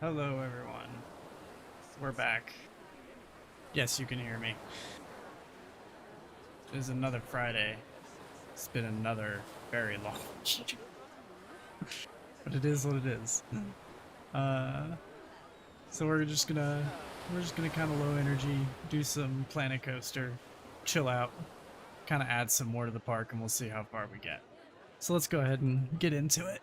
Hello, everyone. We're back. Yes, you can hear me. It is another Friday. It's been another very long week, but it is what it is. Uh, so we're just gonna kind of low energy, do some Planet Coaster, chill out, kind of add some more to the park, and we'll see how far we get. So let's go ahead and get into it.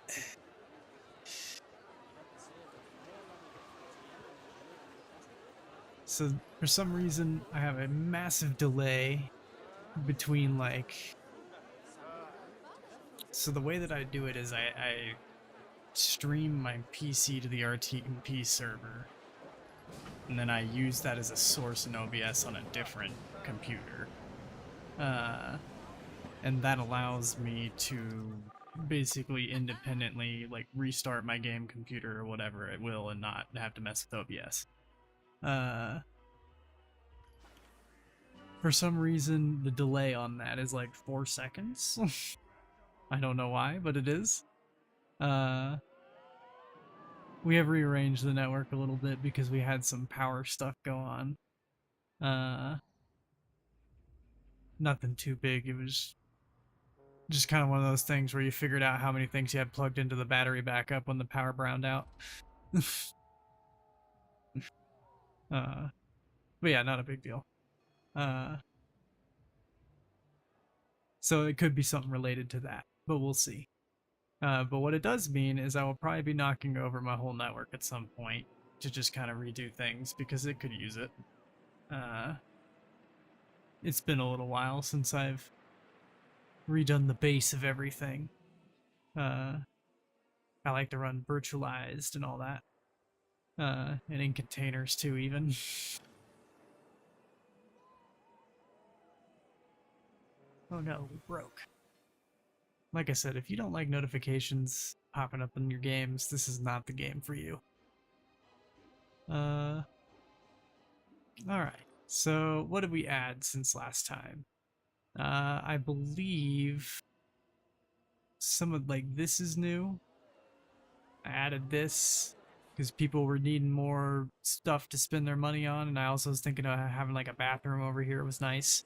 So for some reason, I have a massive delay between so the way that I do it is I stream my PC to the RTMP server, and then I use that as a source in OBS on a different computer. And that allows me to basically independently restart my game computer or whatever it will and not have to mess with OBS. For some reason, the delay on that is like 4 seconds. I don't know why, but it is. We have rearranged the network a little bit because we had some power stuff go on. Nothing too big. It was just kind of one of those things where you figured out how many things you had plugged into the battery backup when the power browned out. But yeah, not a big deal. So it could be something related to that, but we'll see. But what it does mean is I will probably be knocking over my whole network at some point to just kind of redo things because it could use it. It's been a little while since I've redone the base of everything. I like to run virtualized and all that. And in containers too, even. Oh no, we broke. Like I said, if you don't like notifications popping up in your games, this is not the game for you. Alright, so what did we add since last time? I believe some of, this is new. I added this because people were needing more stuff to spend their money on, and I also was thinking of having like a bathroom over here. It was nice.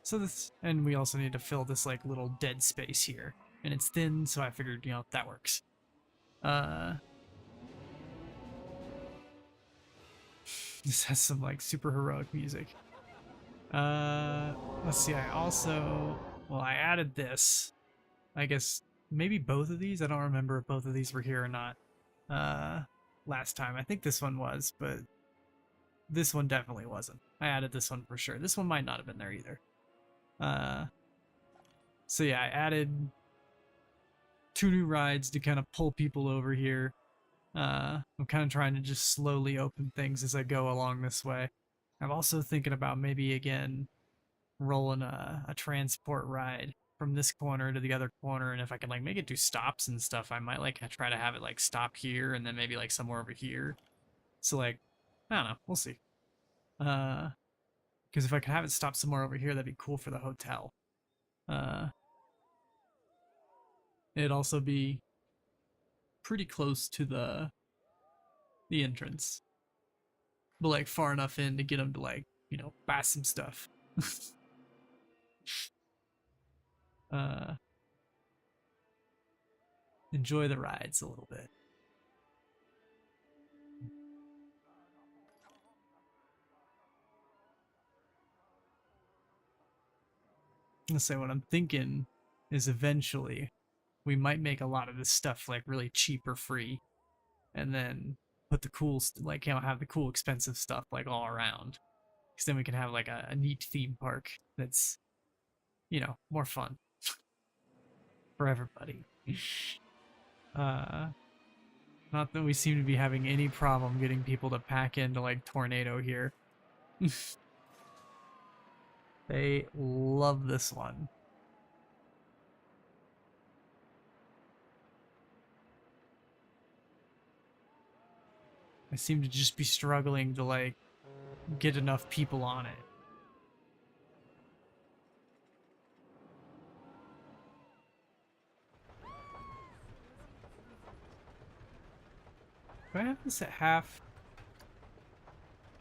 So this, and we also need to fill this like little dead space here, and it's thin, so I figured, that works. This has some like super heroic music. Let's see. I added this. I guess maybe both of these. I don't remember if both of these were here or not. Last time. I think this one was, but this one definitely wasn't. I added this one for sure. This one might not have been there either. So yeah, I added 2 new rides to kind of pull people over here. I'm kind of trying to just slowly open things as I go along this way. I'm also thinking about maybe again rolling a transport ride from this corner to the other corner, and if I can like make it do stops and stuff, I might like try to have it like stop here and then maybe like somewhere over here. So like, I don't know, we'll see. Because if I could have it stop somewhere over here, that'd be cool for the hotel. It'd also be pretty close to the entrance, but like far enough in to get them to like buy some stuff. uh, Enjoy the rides a little bit. Let's say what I'm thinking is eventually we might make a lot of this stuff like really cheap or free, and then put the cool have the cool expensive stuff like all around. Because then we can have like a neat theme park that's more fun for everybody. uh, Not that we seem to be having any problem getting people to pack into like Tornado here. They love this one. I seem to just be struggling to like get enough people on it. Do I have this at half?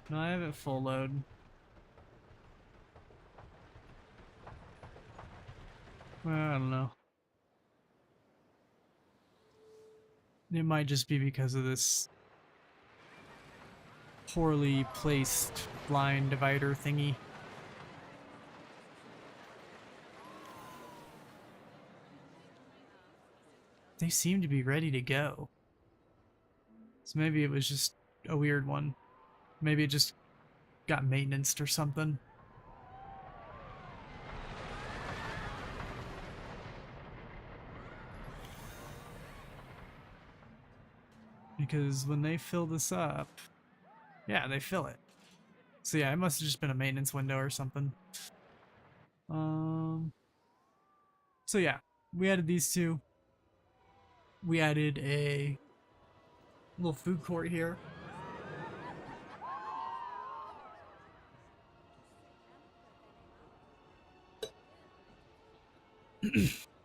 No, I have it full load. Well, I don't know. It might just be because of this poorly placed line divider thingy. They seem to be ready to go. So maybe it was just a weird one. Maybe it just got maintenanced or something. Because when they fill this up, yeah, they fill it. So yeah, it must have just been a maintenance window or something. So yeah, we added these two. We added a little food court here.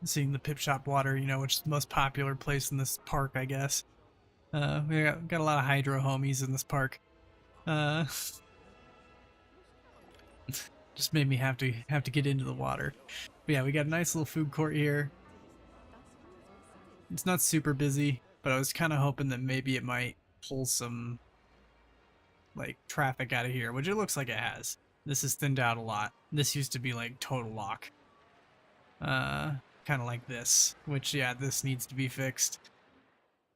Seeing the Pip Shop water, you know, which is the most popular place in this park, I guess. We got a lot of hydro homies in this park. Just made me have to get into the water. But yeah, we got a nice little food court here. It's not super busy, but I was kind of hoping that maybe it might pull some like traffic out of here, which it looks like it has. This is thinned out a lot. This used to be like total lock. Kind of like this, which yeah, this needs to be fixed.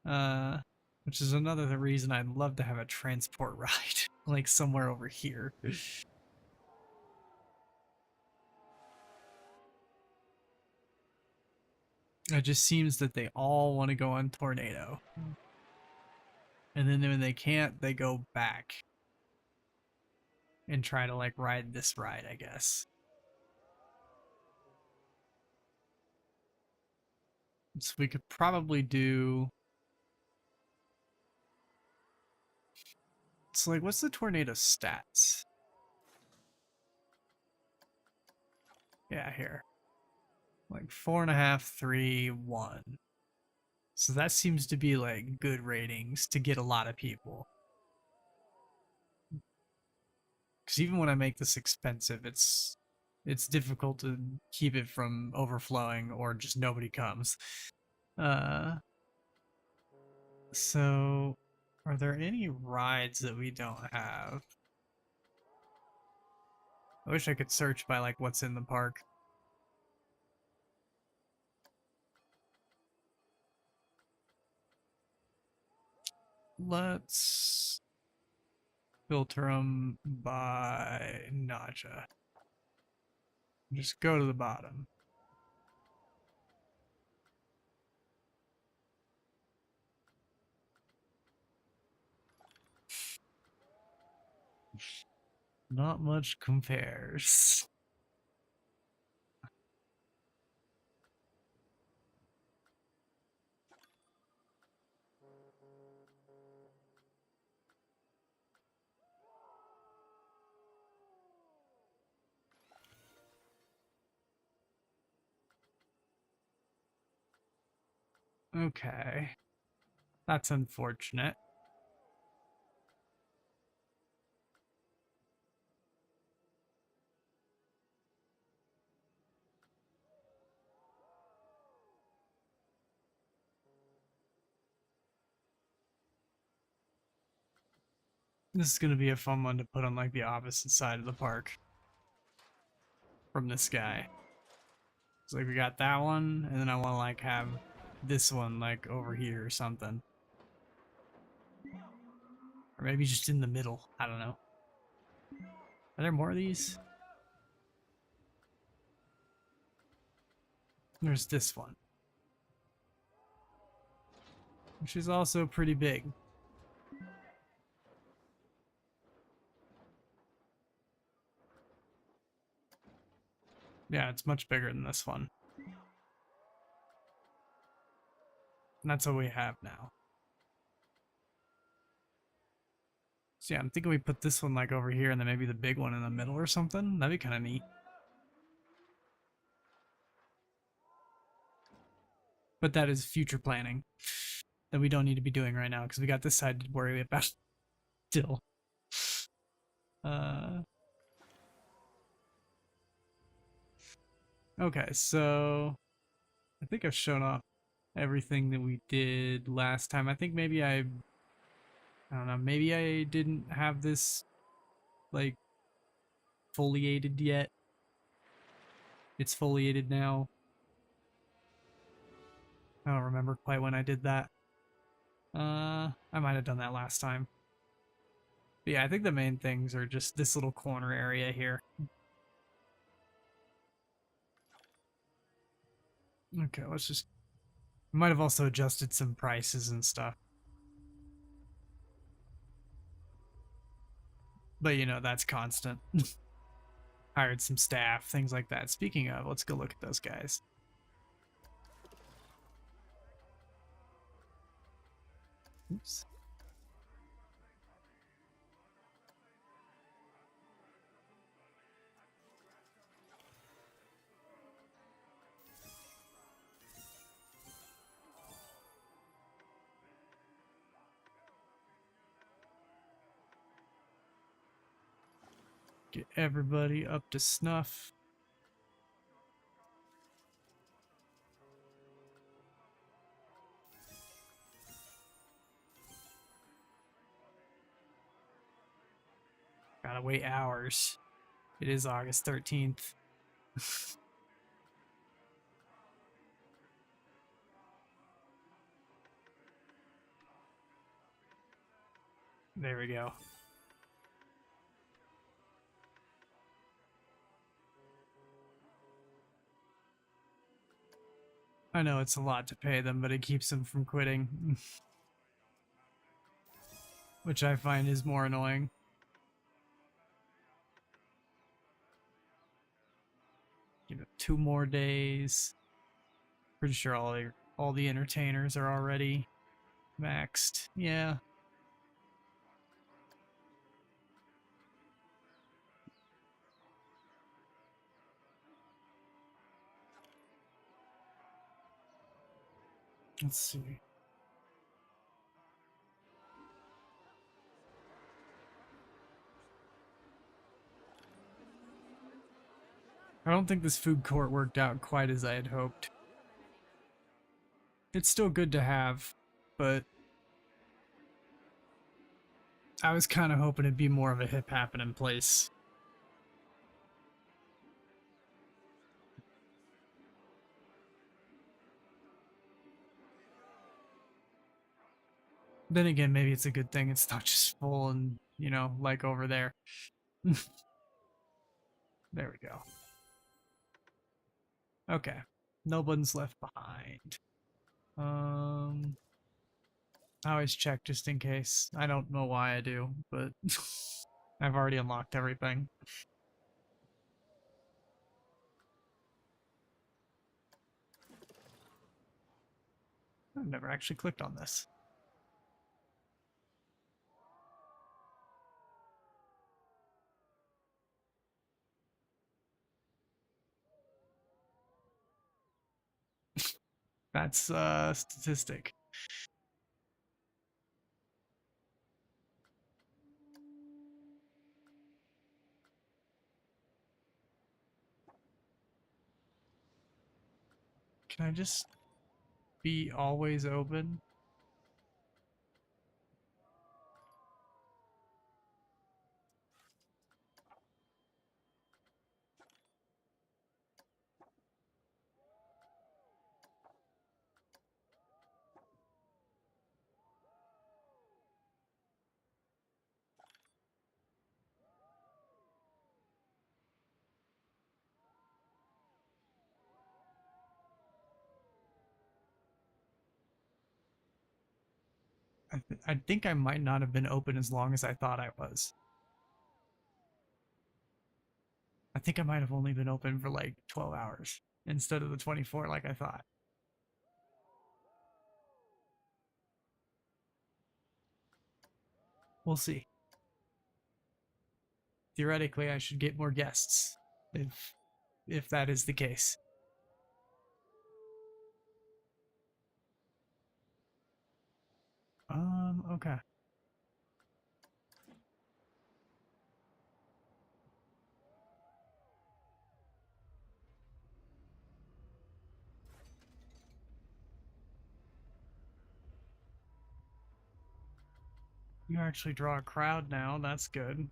Which is another reason I'd love to have a transport ride, like somewhere over here. It just seems that they all want to go on Tornado. And then when they can't, they go back and try to like ride this ride, I guess. So we could probably do... It's like, what's the Tornado stats? Yeah, here. Like 4.5, 3, 1. So that seems to be like good ratings to get a lot of people. Because even when I make this expensive, it's difficult to keep it from overflowing or just nobody comes. So are there any rides that we don't have? I wish I could search by like what's in the park. Let's filter them by nausea. Just go to the bottom. Not much compares. Okay. That's unfortunate. This is going to be a fun one to put on like the opposite side of the park from this guy. So like we got that one, and then I want to like have this one like over here or something. Or maybe just in the middle. I don't know. Are there more of these? There's this one, which is also pretty big. Yeah, it's much bigger than this one. And that's what we have now. So yeah, I'm thinking we put this one like over here and then maybe the big one in the middle or something. That'd be kind of neat. But that is future planning. that we don't need to be doing right now because we got this side to worry about still. Okay, so I think I've shown off everything that we did last time. I think maybe I don't know, maybe I didn't have this like foliated yet. It's foliated now. I don't remember quite when I did that. I might have done that last time. But yeah, I think the main things are just this little corner area here. Okay, let's just... I might have also adjusted some prices and stuff. But you know, that's constant. Hired some staff, things like that. Speaking of, let's go look at those guys. Oops. Get everybody up to snuff. Gotta wait hours. It is August 13th. There we go. I know it's a lot to pay them, but it keeps them from quitting. Which I find is more annoying. You know, 2 more days. Pretty sure all the entertainers are already maxed. Yeah. Let's see. I don't think this food court worked out quite as I had hoped. It's still good to have, but I was kind of hoping it'd be more of a hip happening place. Then again, maybe it's a good thing it's not just full and, you know, like over there. There we go. Okay. No one's left behind. I always check just in case. I don't know why I do, but I've already unlocked everything. I've never actually clicked on this. That's statistic. Can I just be always open? I think I might not have been open as long as I thought I was. I think I might have only been open for like 12 hours instead of the 24 like I thought. We'll see. Theoretically, I should get more guests if that is the case. Okay. You actually draw a crowd now. That's good.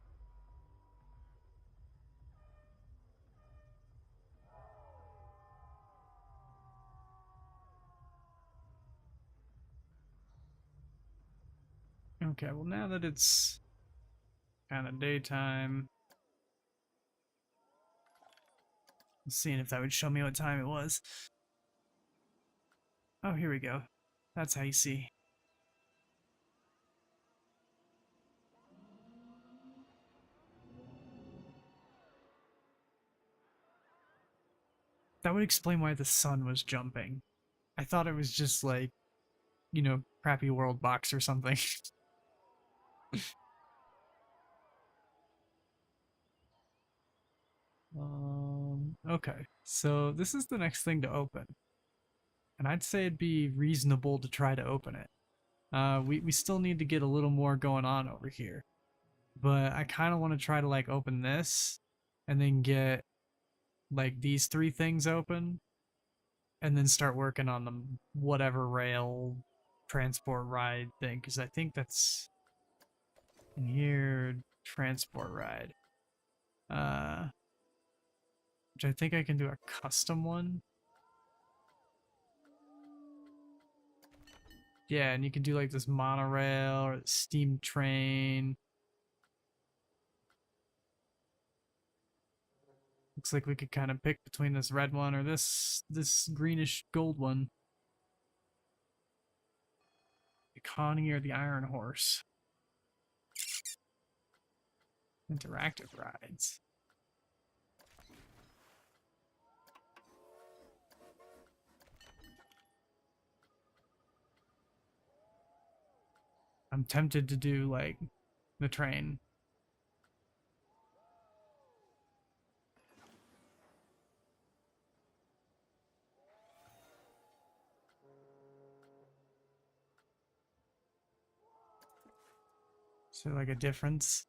Okay, well now that it's kind of daytime, seeing if that would show me what time it was. Oh, here we go. That's how you see. That would explain why the sun was jumping. I thought it was just like, you know, crappy world box or something. Okay. So this is the next thing to open. And I'd say it'd be reasonable to try to open it. We still need to get a little more going on over here. But I kind of want to try to like open this and then get like these three things open and then start working on the whatever rail transport ride thing because I think that's in here transport ride. Which I think I can do a custom one. Yeah, and you can do like this monorail or steam train. Looks like we could kind of pick between this red one or this greenish gold one. The Connie or the Iron Horse. Interactive rides. I'm tempted to do like the train. So like a difference.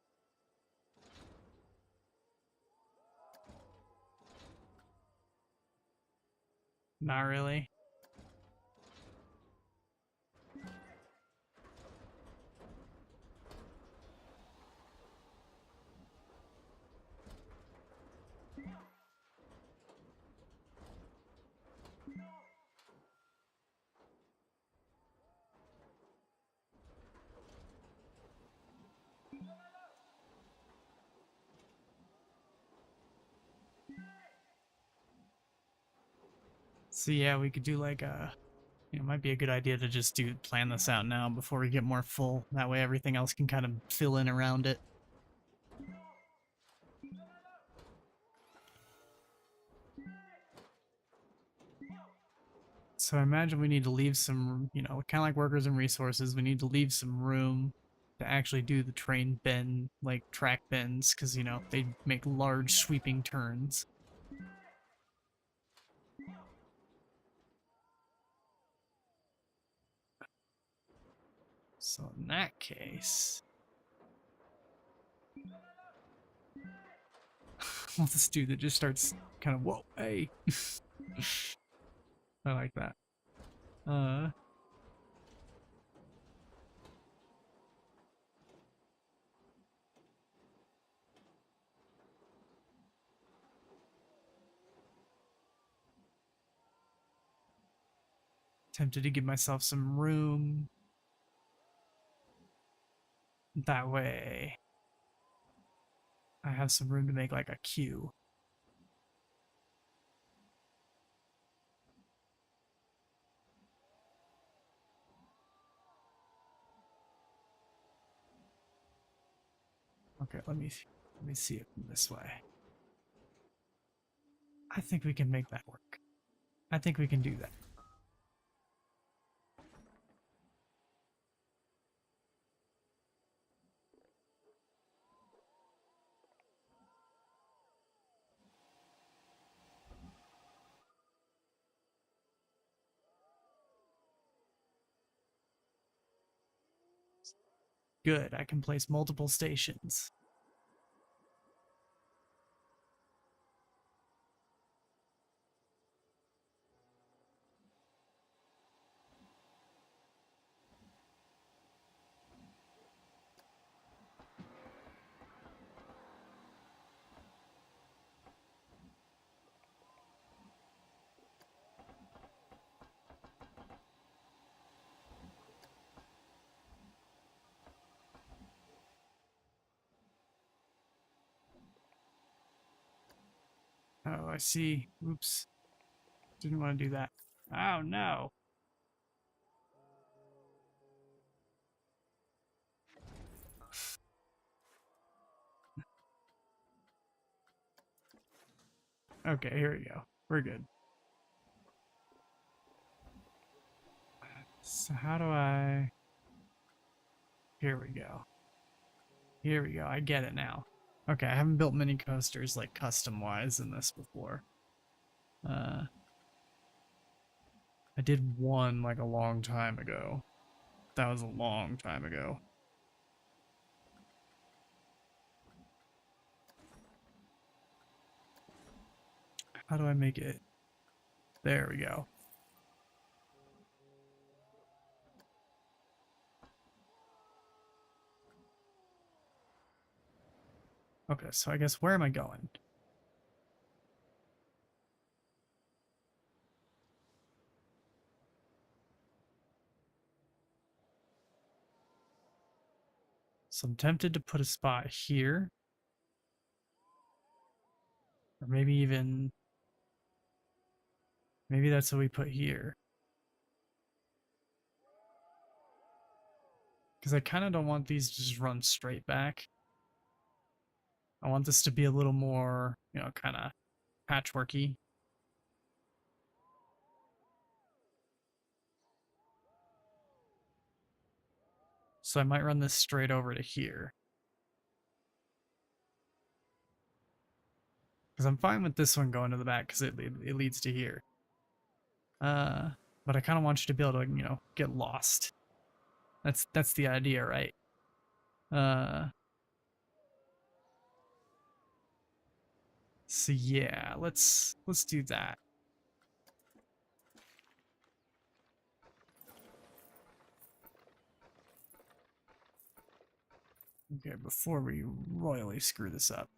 Not really. So yeah, we could do like a it might be a good idea to just plan this out now before we get more full. That way everything else can kind of fill in around it. So I imagine we need to leave some, you know, kind of like workers and resources, we need to leave some room to actually do the train bend, like track bends, because, you know, they make large sweeping turns. So in that case, well, this dude that just starts kind of, whoa, hey. I like that. Uh, Tempted to give myself some room. That way, I have some room to make like a queue. Okay, let me see it this way. I think we can make that work. I think we can do that. Good, I can place multiple stations. Oh, I see. Oops. Didn't want to do that. Oh, no. Okay, here we go. We're good. So how do I... Here we go. Here we go. I get it now. Okay, I haven't built mini coasters like custom-wise in this before. I did one like a long time ago. That was a long time ago. How do I make it? There we go. Okay, so I guess where am I going? So I'm tempted to put a spot here. Or maybe even... Maybe that's what we put here. Because I kind of don't want these to just run straight back. I want this to be a little more, you know, kind of patchworky. So I might run this straight over to here. Because I'm fine with this one going to the back because it leads to here. But I kind of want you to be able to, you know, get lost. That's the idea, right? So yeah, let's do that. Okay, before we royally screw this up.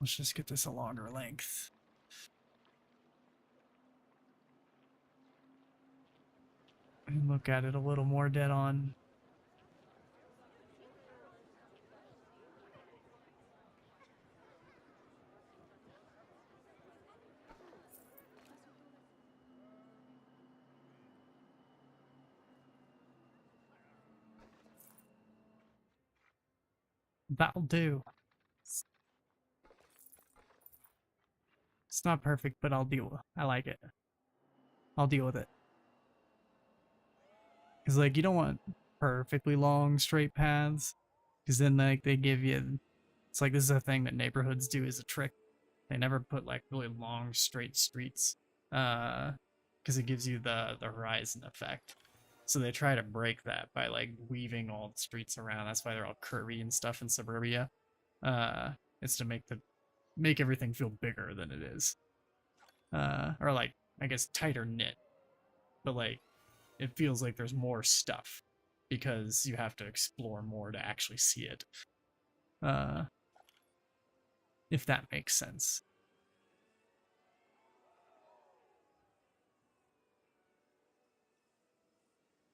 Let's just get this a longer length. And look at it a little more dead on. That'll do. It's not perfect, but I'll deal with it. I like it. I'll deal with it. Because, like, you don't want perfectly long, straight paths. Because then, like, they give you... It's like, this is a thing that neighborhoods do as a trick. They never put, like, really long, straight streets. Because it gives you the Horizon effect. So they try to break that by, like, weaving all the streets around. That's why they're all curvy and stuff in suburbia. It's to make everything feel bigger than it is. Or, like, I guess tighter knit. But, like, it feels like there's more stuff because you have to explore more to actually see it. If that makes sense.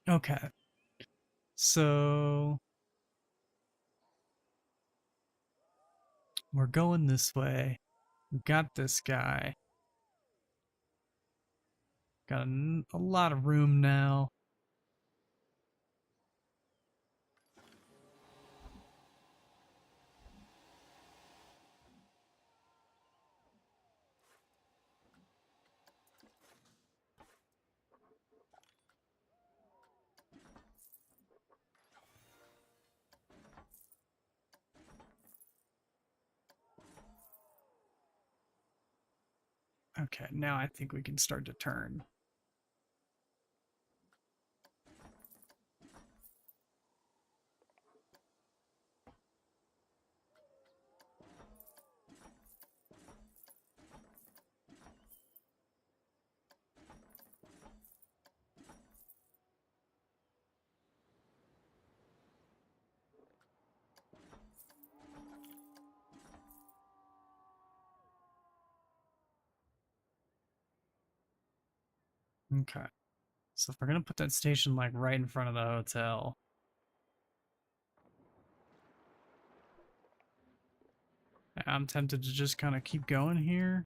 Okay. So we're going this way. We've got this guy. Got a lot of room now. Okay, now I think we can start to turn. Okay. So if we're gonna put that station like right in front of the hotel, I'm tempted to just kind of keep going here.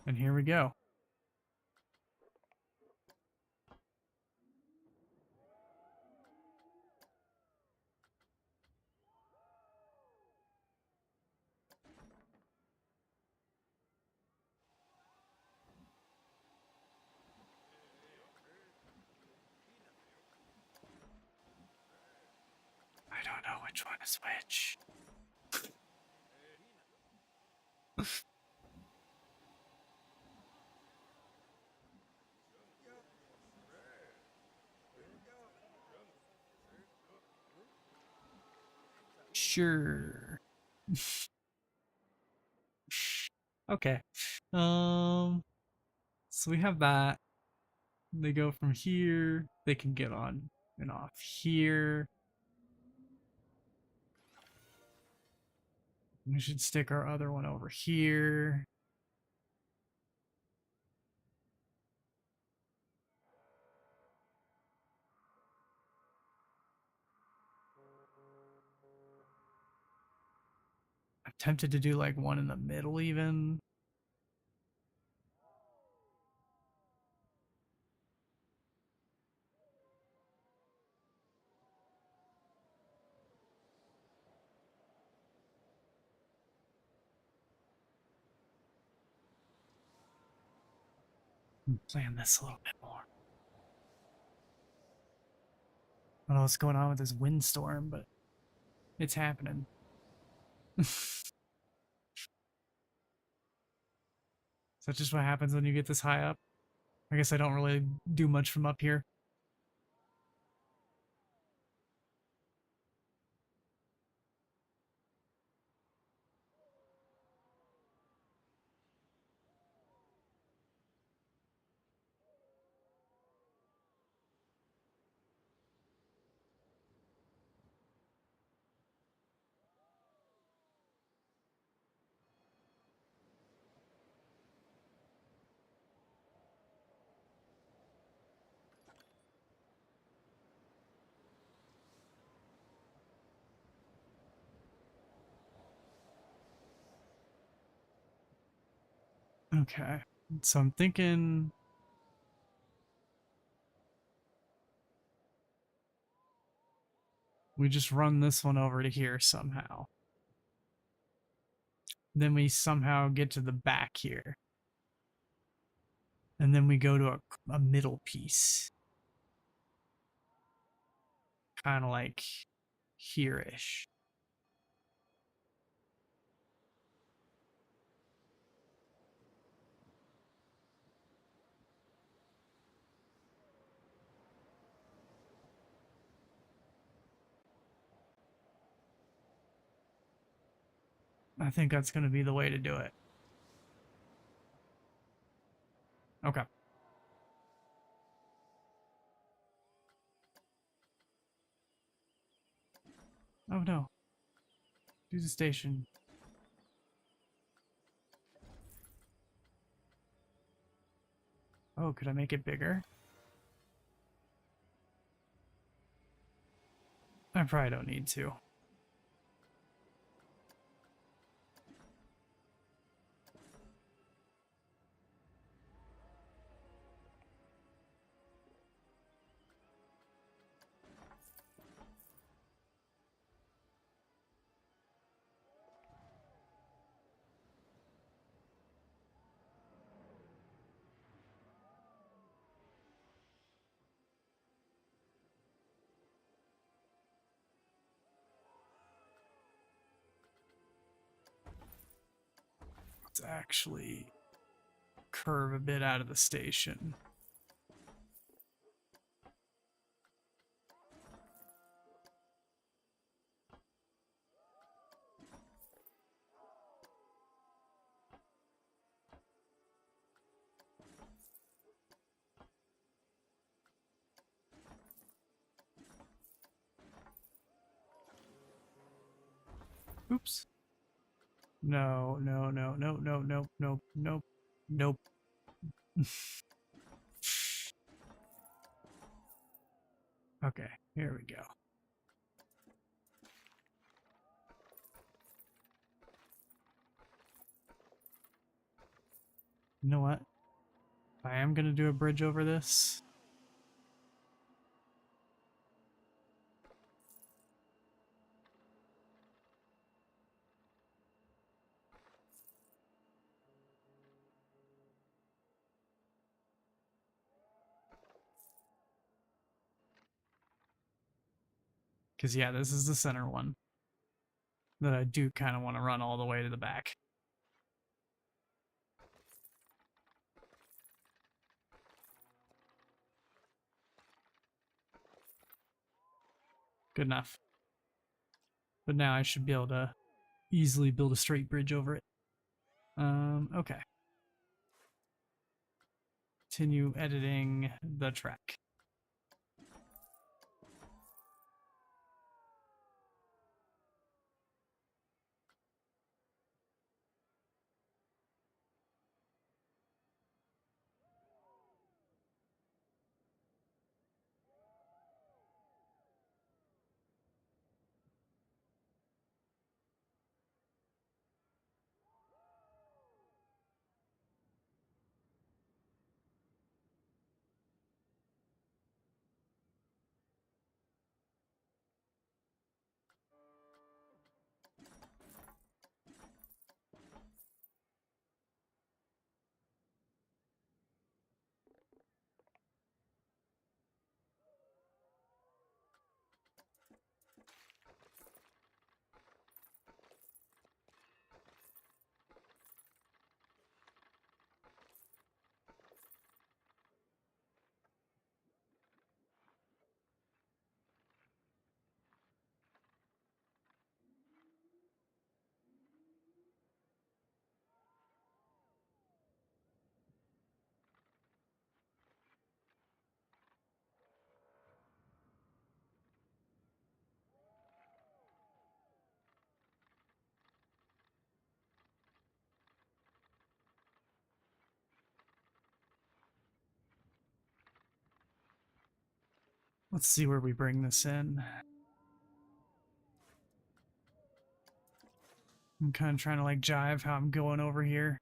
And here we go. I don't know which one is which. Sure. Okay. So we have that. They go from here. They can get on and off here. We should stick our other one over here. I'm tempted to do like one in the middle even. Plan this a little bit more. I don't know what's going on with this windstorm, but it's happening. Is that just what happens when you get this high up? I guess I don't really do much from up here. Okay. So I'm thinking we just run this one over to here somehow. Then we somehow get to the back here. And then we go to a middle piece. Kind of like here-ish. I think that's going to be the way to do it. Okay. Oh no. Do the station. Oh, could I make it bigger? I probably don't need to. Let's actually curve a bit out of the station. Oops. No, no, no, no, no, no, no, nope, nope. Okay, here we go. You know what? I am gonna do a bridge over this. Because, yeah, this is the center one that I do kind of want to run all the way to the back. Good enough. But now I should be able to easily build a straight bridge over it. Okay. Continue editing the track. Let's see where we bring this in. I'm kind of trying to like jive how I'm going over here.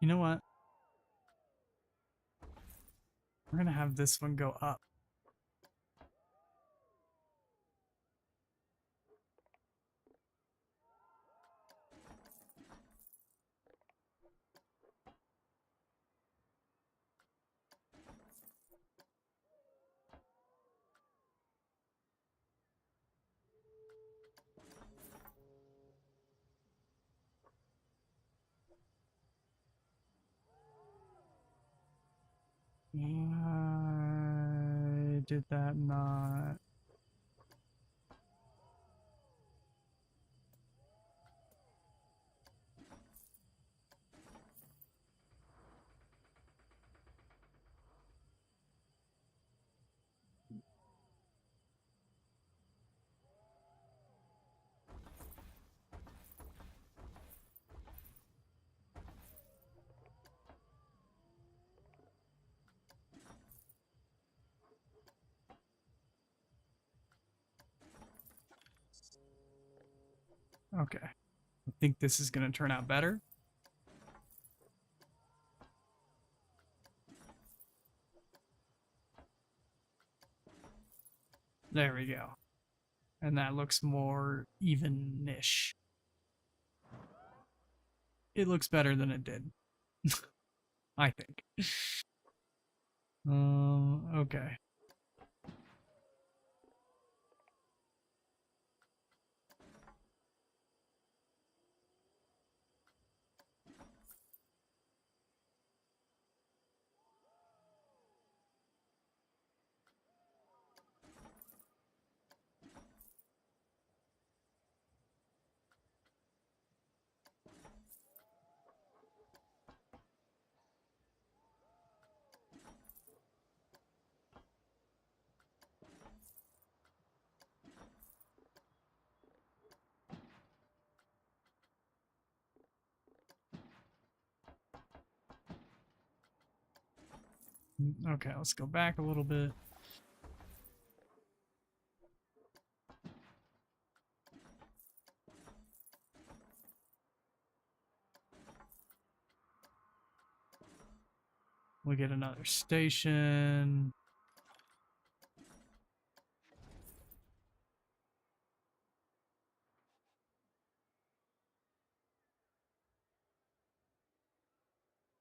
You know what? We're gonna have this one go up. I did that not. Okay. I think this is going to turn out better. There we go. And that looks more even-ish. It looks better than it did. I think. Okay. Okay, let's go back a little bit. We'll get another station.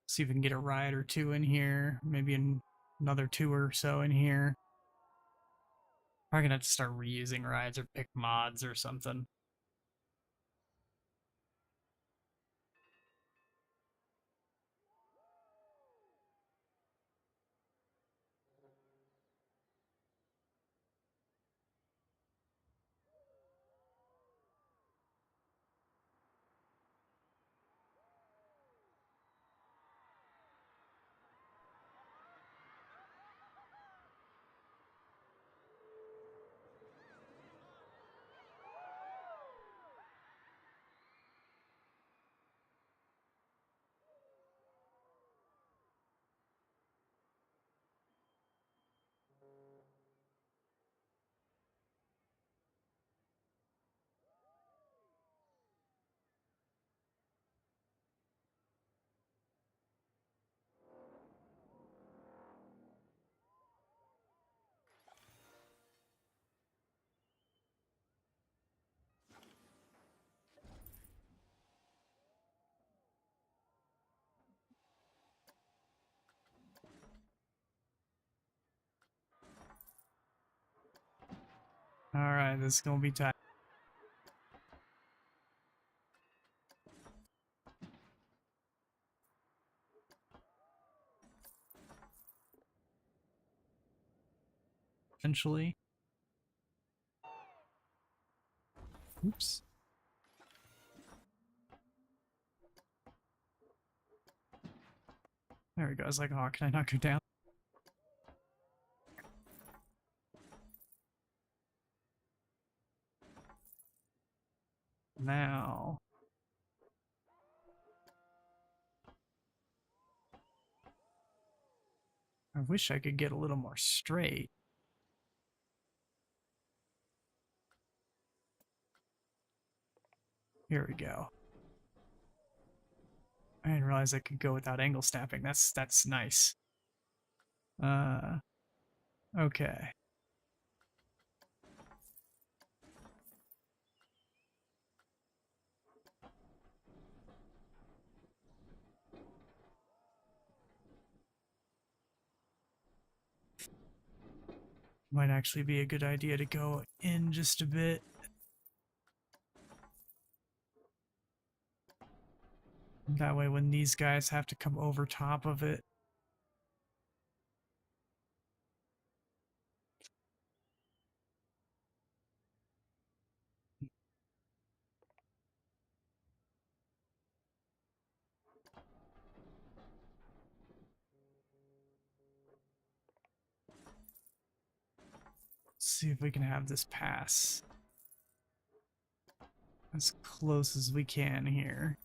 See if we can get a ride or two in here. Maybe another two or so in here. Probably gonna have to start reusing rides or pick mods or something. Alright, this is gonna be tight. Eventually. Oops. There we go. I was like, oh, can I not go down? Now. I wish I could get a little more straight. Here we go. I didn't realize I could go without angle snapping. That's nice. Okay. Might actually be a good idea to go in just a bit. That way when these guys have to come over top of it. See if we can have this pass as close as we can here.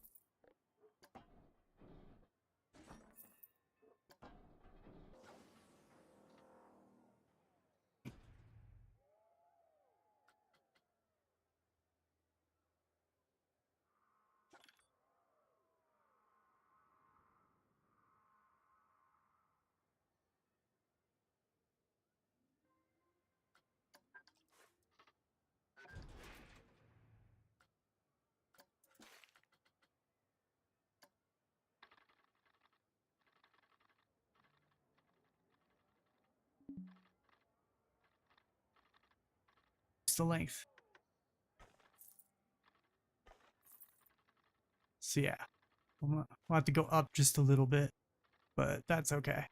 keeps the length. So yeah, we'll have to go up just a little bit, but that's okay.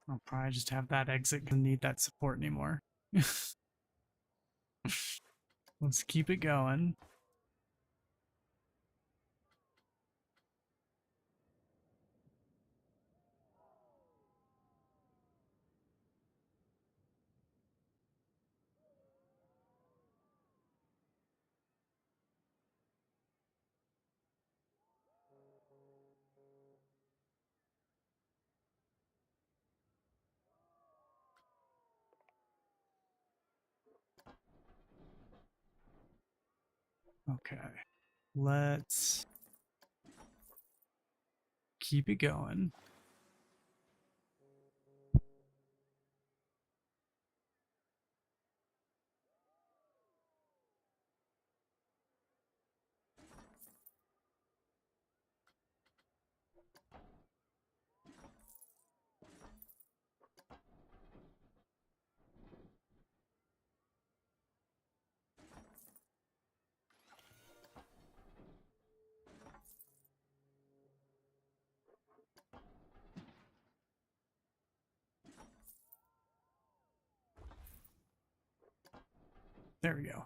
I'll probably just have that exit because I don't need that support anymore. Let's keep it going. Okay, let's keep it going. There we go.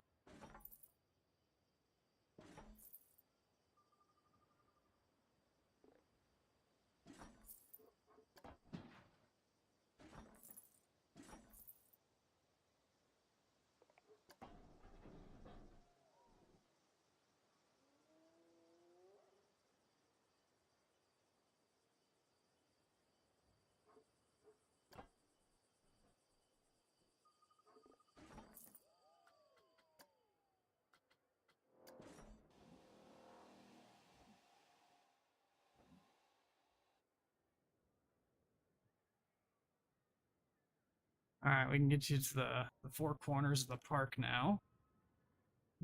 All right, we can get you to the four corners of the park now.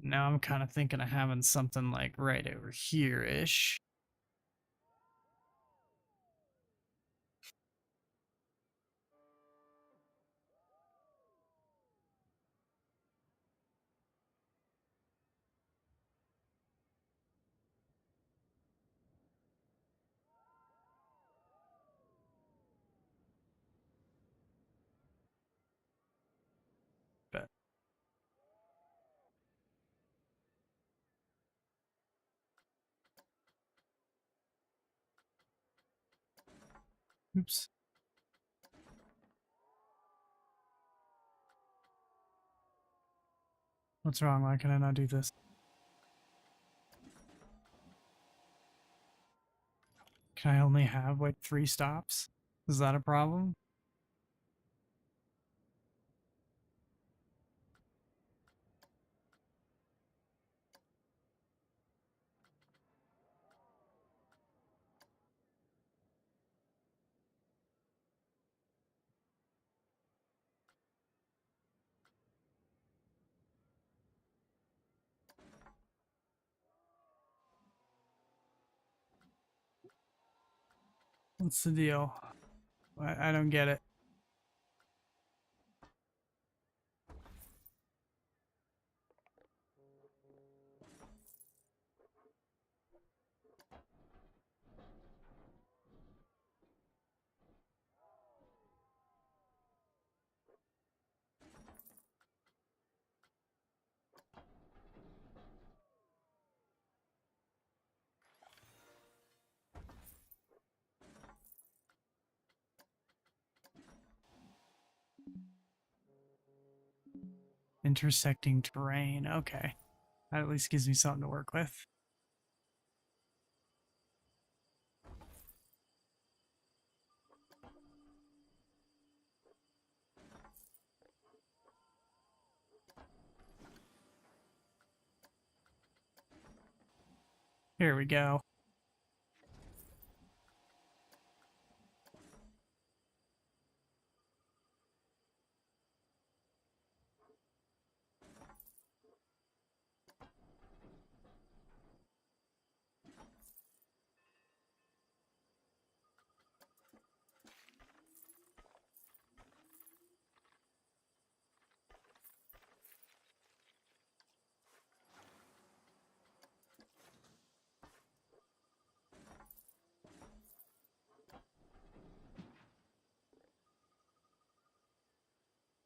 Now I'm kind of thinking of having something like right over here-ish. But oops. What's wrong? Why can I not do this? Can I only have like 3 stops? Is that a problem? What's the deal? I don't get it. Intersecting terrain. Okay. That at least gives me something to work with. Here we go.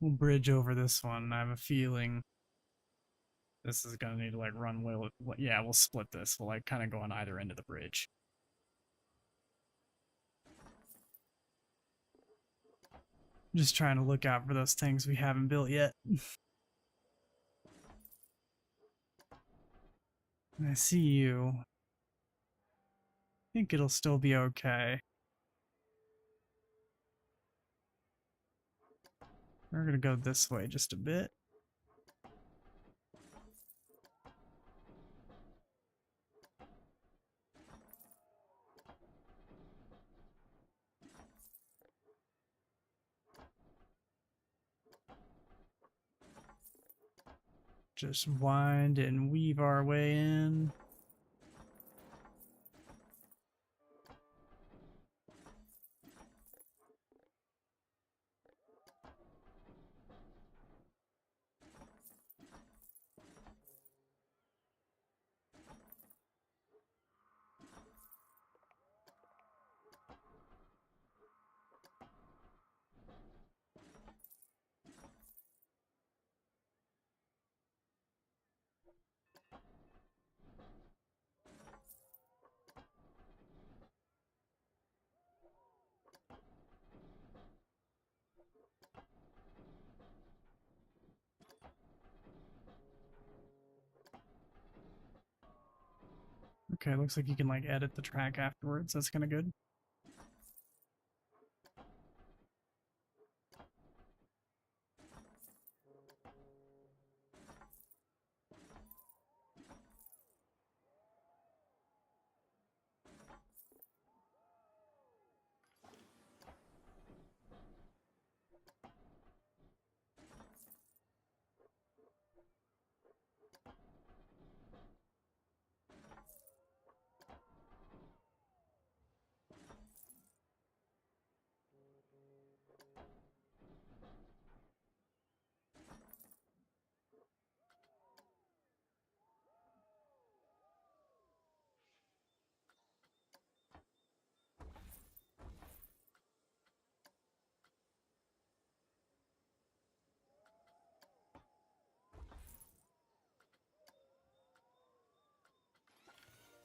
We'll bridge over this one. I have a feeling this is gonna need to like run well. Yeah, we'll split this. We'll like kind of go on either end of the bridge. Just trying to look out for those things we haven't built yet. I see you. I think it'll still be okay. We're gonna go this way just a bit. Just wind and weave our way in. Okay, looks like you can like edit the track afterwards. That's kind of good.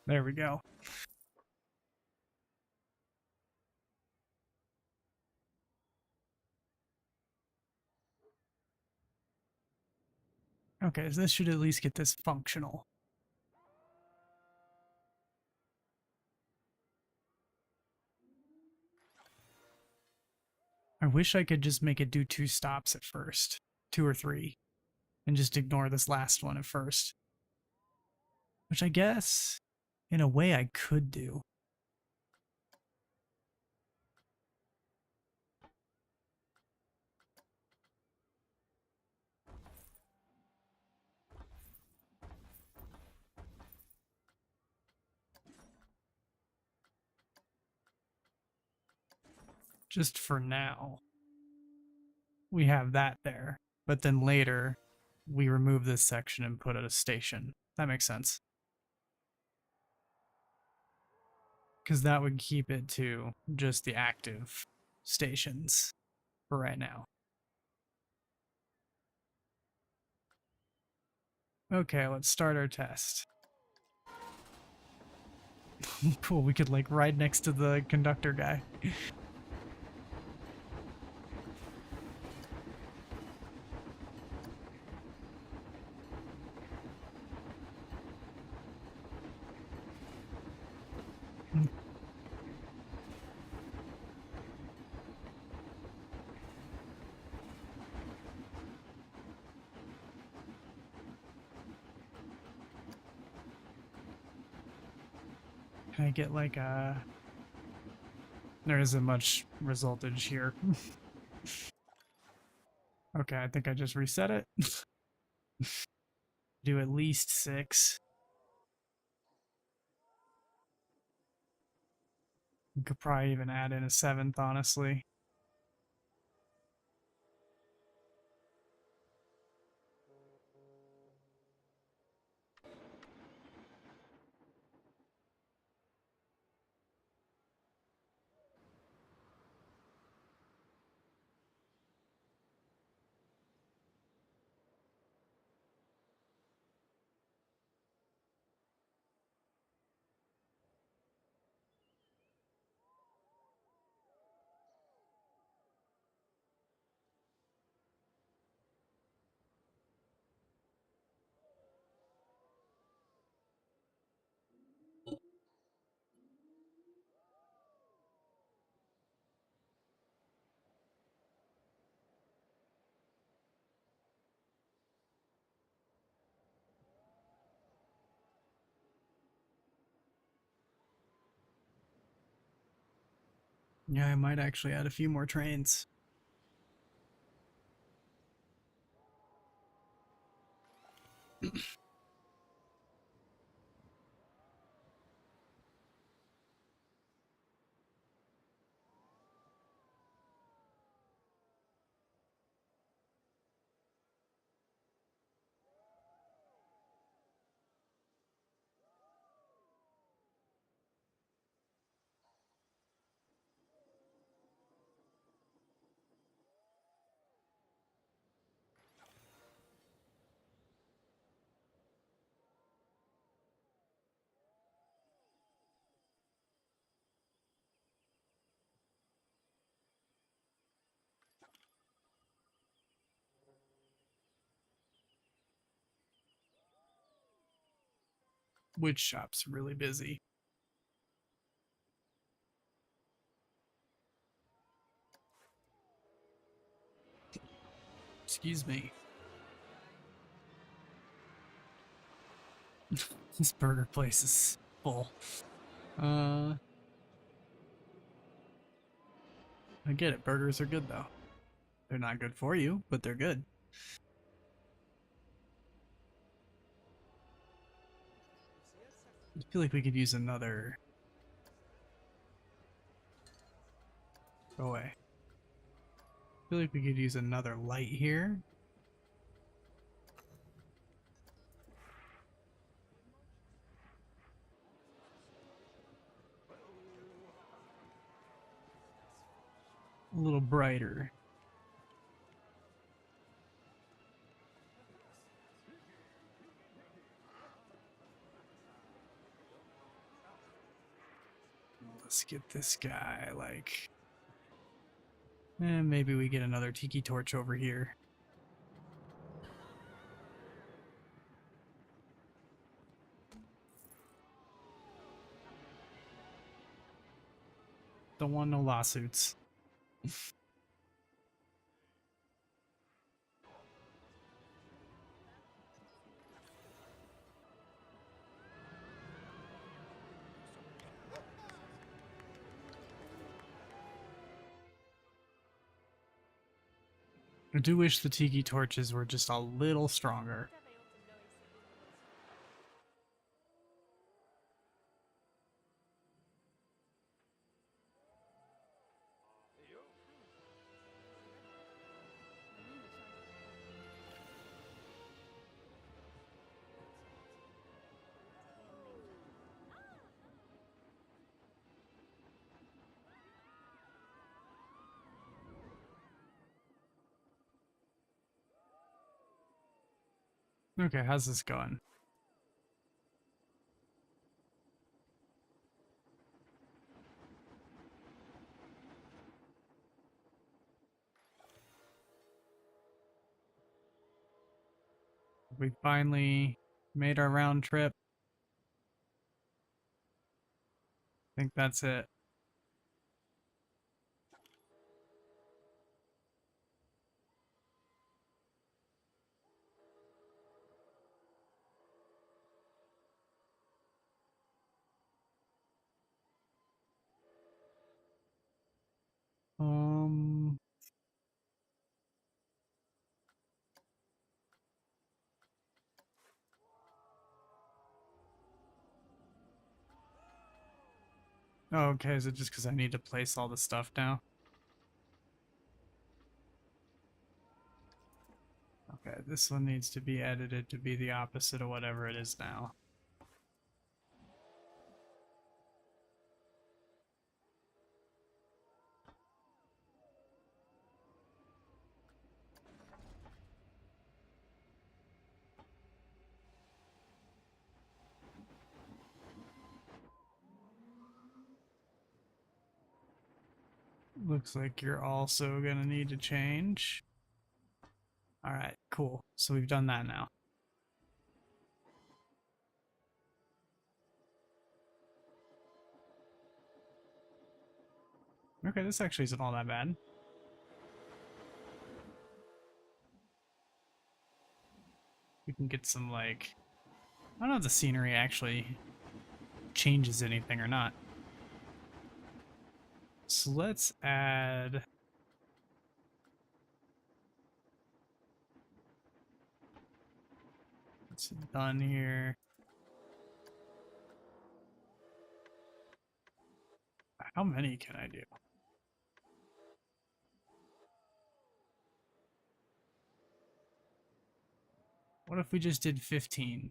There we go. Okay, so this should at least get this functional. I wish I could just make it do 2 stops at first. 2 or 3. And just ignore this last one at first. Which I guess, in a way, I could do. Just for now. We have that there. But then later, we remove this section and put it a station. That makes sense. Because that would keep it to just the active stations for right now. Okay, let's start our test. Cool, we could like ride next to the conductor guy. Can I get like a... There isn't much resultage here. Okay, I think I just reset it. Do at least 6. You could probably even add in a 7th, honestly. Yeah, I might actually add a few more trains. Which shop's really busy? Excuse me. This burger place is full. I get it. Burgers are good though. They're not good for you, but they're good. I feel like we could use another. Go away. I feel like we could use another light here. A little brighter. Let's get this guy like. And maybe we get another tiki torch over here. Don't want no lawsuits. I do wish the tiki torches were just a little stronger. Okay, how's this going? We finally made our round trip. I think that's it. Um, oh, okay, is it just because I need to place all the stuff now? Okay, this one needs to be edited to be the opposite of whatever it is now. Looks like you're also gonna need to change. Alright, cool. So we've done that now. Okay, this actually isn't all that bad. We can get some, like... I don't know if the scenery actually changes anything or not. So let's add. It's done here. How many can I do? What if we just did 15?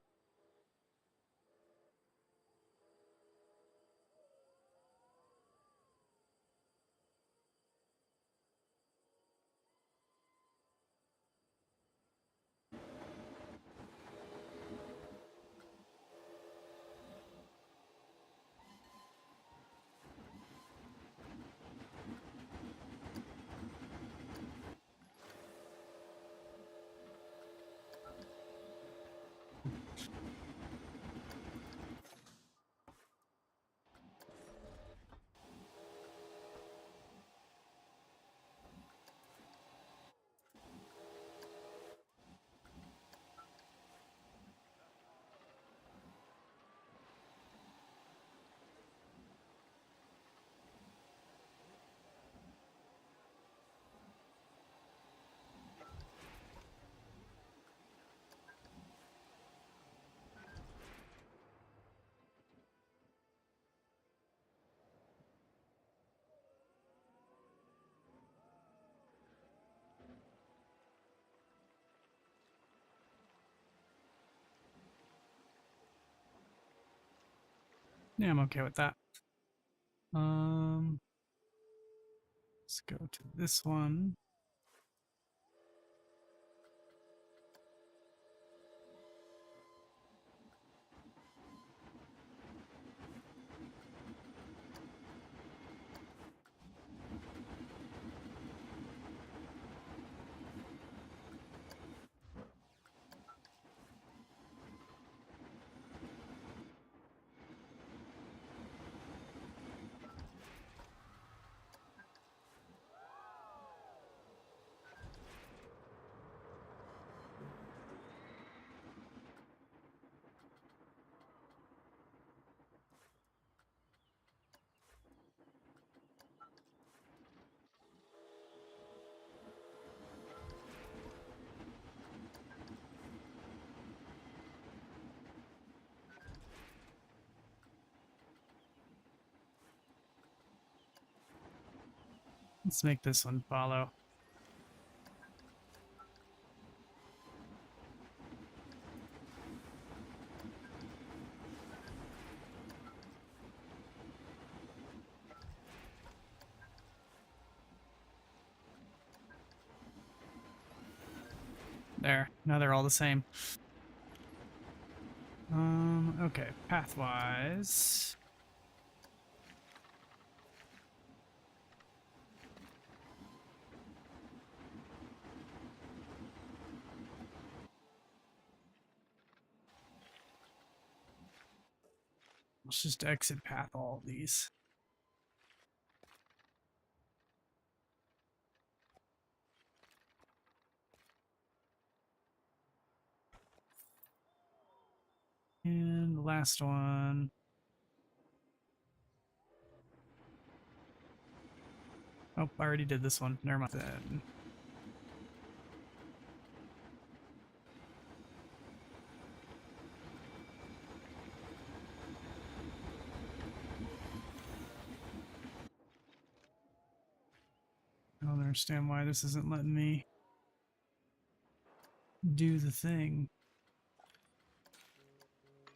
Yeah, I'm okay with that. Let's go to this one. Let's make this one follow. There, now they're all the same. Okay, pathwise. Let's just exit path all of these. And the last one. Oh, I already did this one. Never mind then. I don't understand why this isn't letting me do the thing.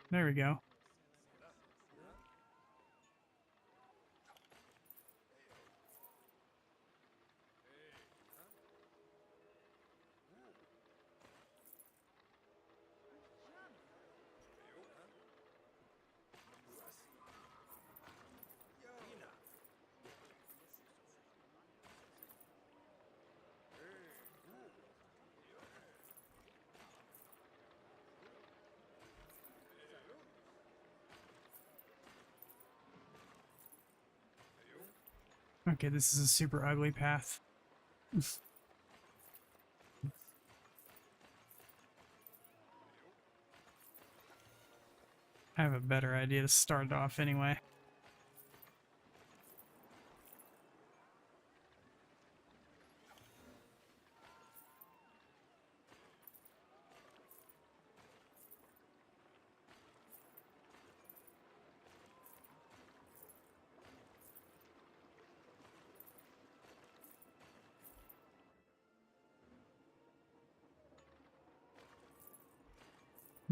There we go. Okay, this is a super ugly path. I have a better idea to start it off anyway.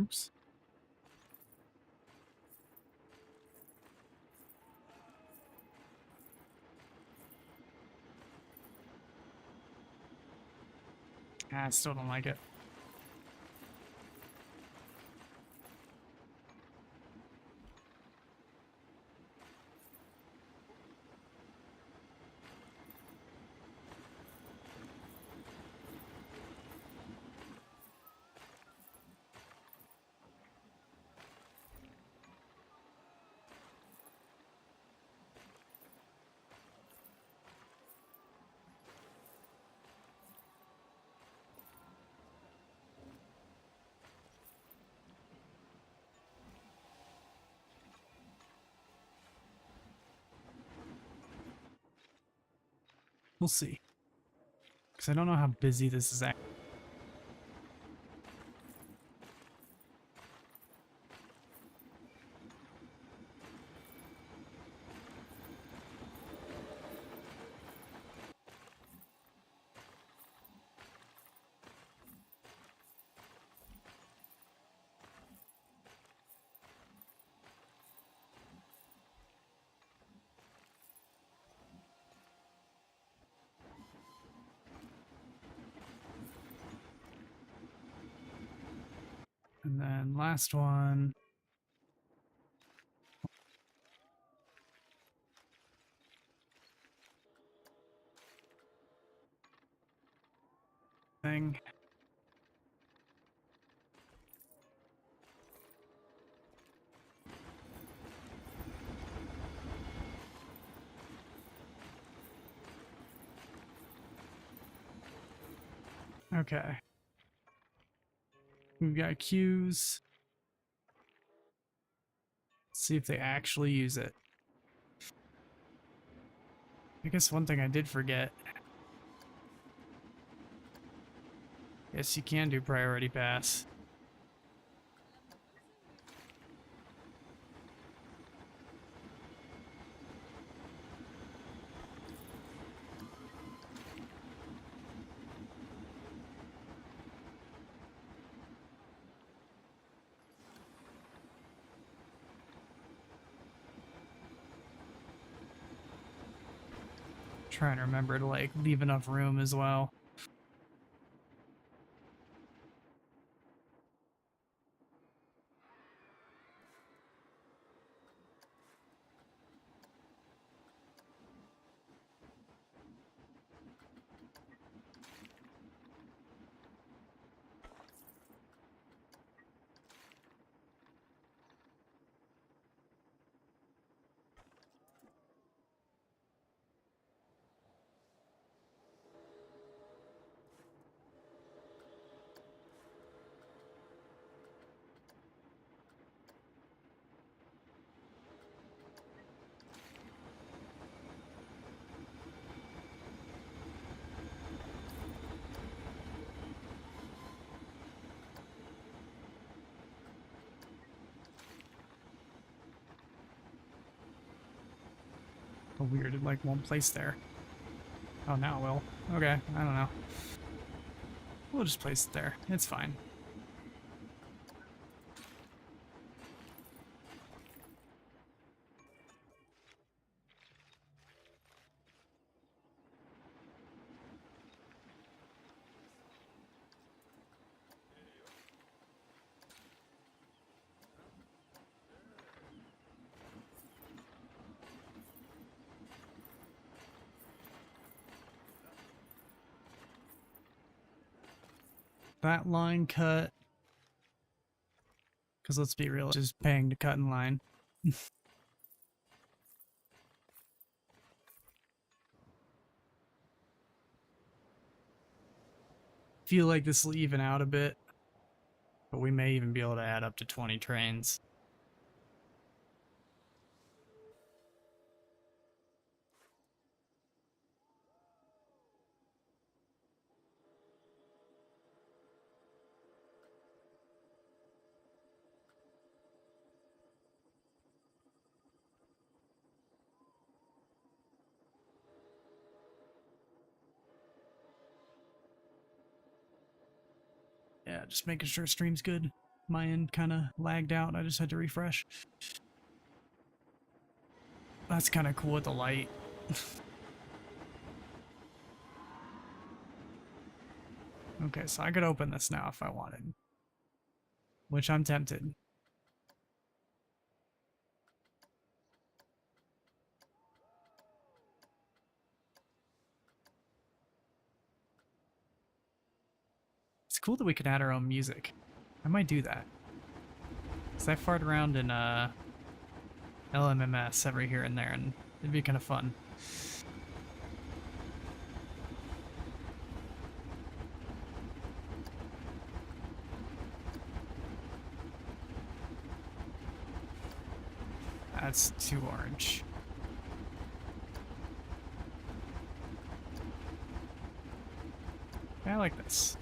Oops. I still don't like it. We'll see. Because I don't know how busy this is at. And then last one. Thing. Okay. We've got queues. Let's see if they actually use it. I guess one thing I did forget. Yes, you can do priority pass. Trying to remember to like leave enough room as well. Oh, weird, it like won't place there. Oh, now it will. Okay, I don't know. We'll just place it there. It's fine. That line cut. Because let's be real, just paying to cut in line. Feel like this will even out a bit, but we may even be able to add up to 20 trains. Yeah, just making sure stream's good. My end kind of lagged out. I just had to refresh. That's kind of cool with the light. Okay, so I could open this now if I wanted. Which I'm tempted. It's cool that we can add our own music. I might do that. Because I fart around in LMMS every here and there, and it'd be kind of fun. That's too orange. Yeah, I like this.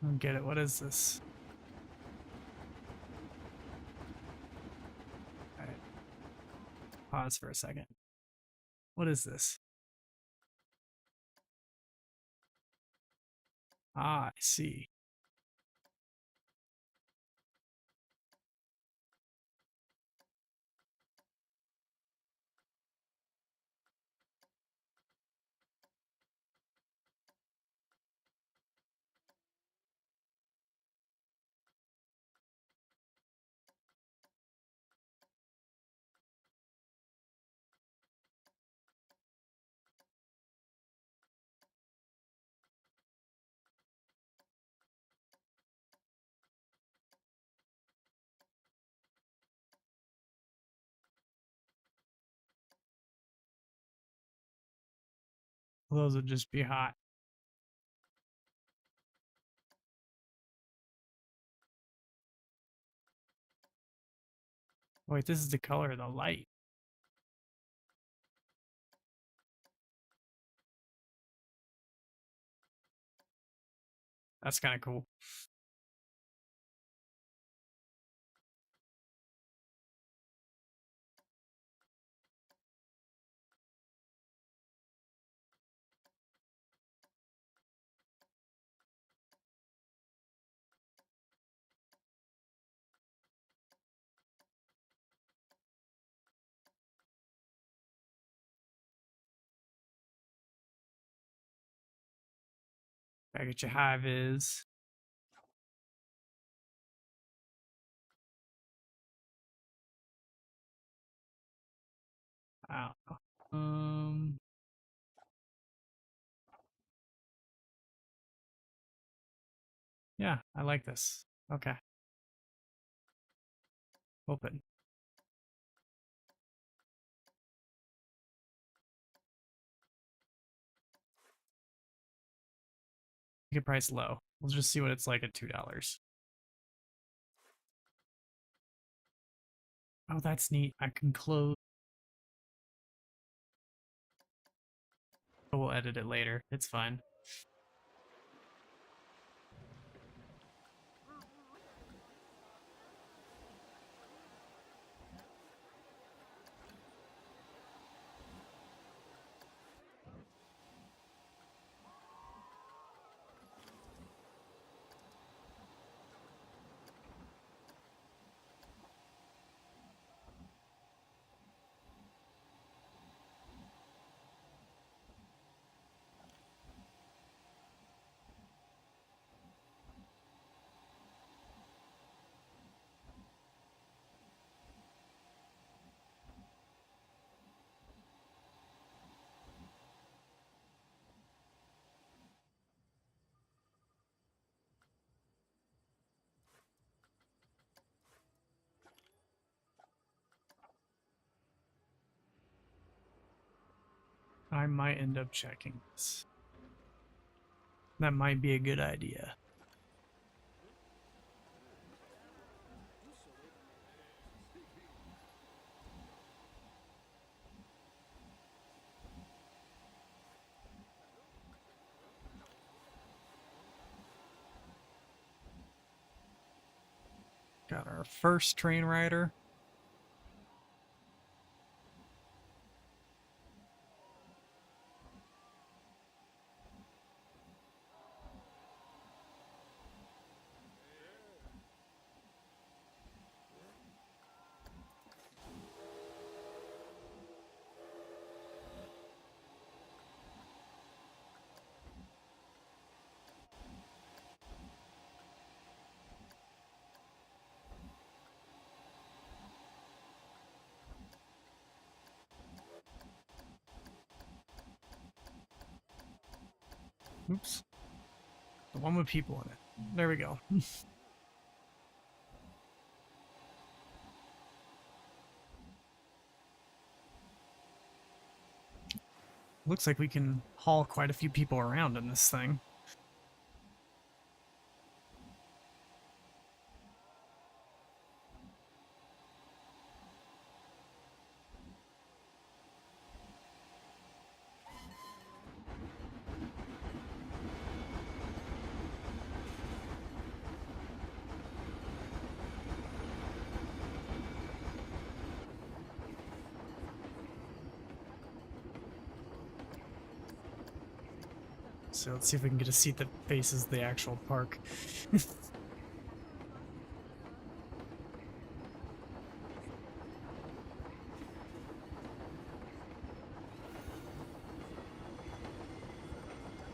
I don't get it. What is this? All right. Pause for a second. What is this? Ah, I see. Well, those would just be hot. Wait, this is the color of the light. That's kind of cool. Package you hive is. I don't know. Yeah, I like this. Okay. Open. Ticket price low. We'll just see what it's like at $2. Oh, that's neat. I can close. We'll edit it later. It's fine. I might end up checking this. That might be a good idea. Got our first train rider. Oops. The one with people in it. There we go. Looks like we can haul quite a few people around in this thing. So let's see if we can get a seat that faces the actual park.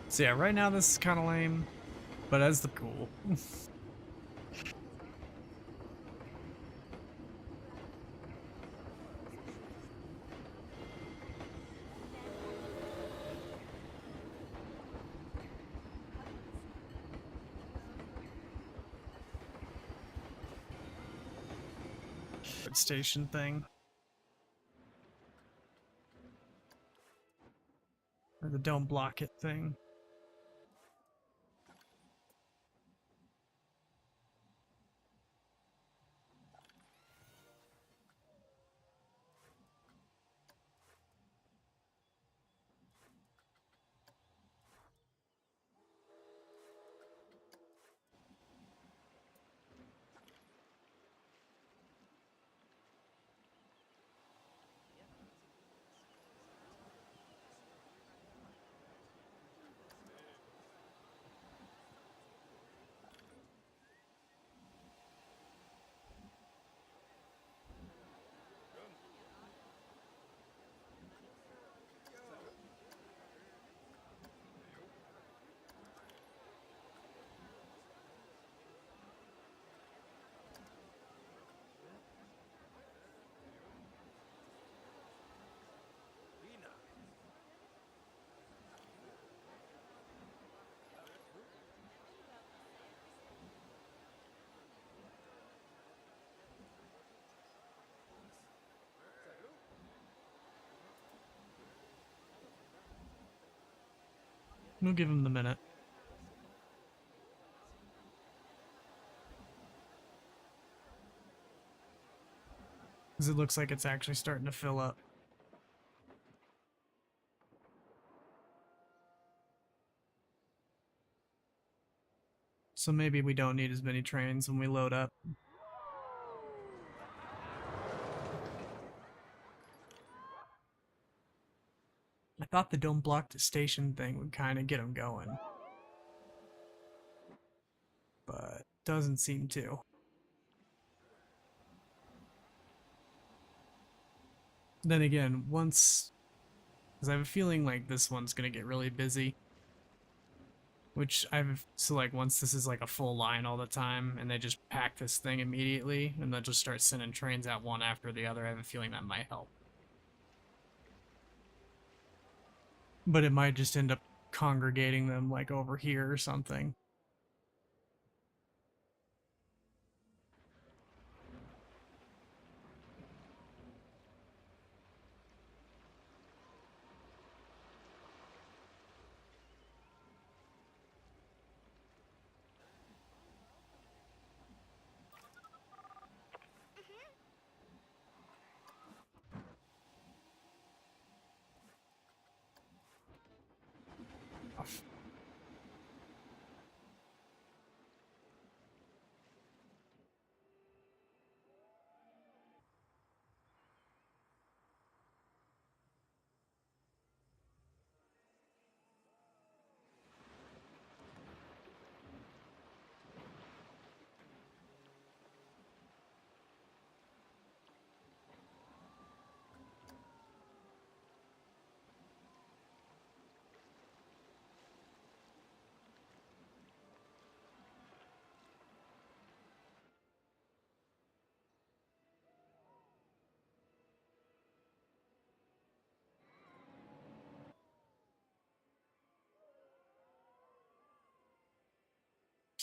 So yeah, right now this is kind of lame, but that's the cool. Station thing. Or the don't block it thing. We'll give him the minute. Because it looks like it's actually starting to fill up. So maybe we don't need as many trains when we load up. I thought the don't block the station thing would kind of get them going. But doesn't seem to. Then again, once... Because I have a feeling like this one's going to get really busy. Which I've... So like once this is like a full line all the time and they just pack this thing immediately and they'll just start sending trains out one after the other, I have a feeling that might help. But it might just end up congregating them like over here or something.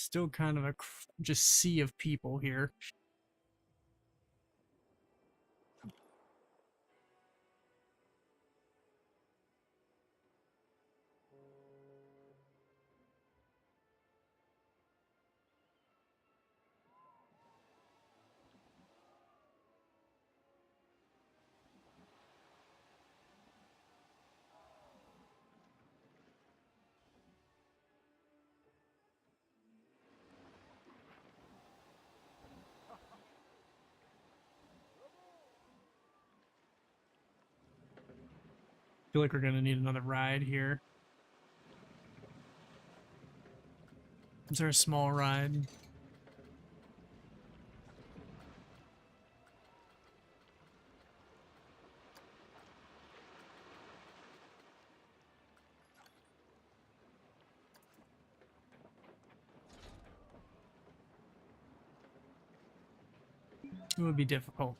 Still kind of a just sea of people here. Feel like we're gonna need another ride here. Is there a small ride? It would be difficult.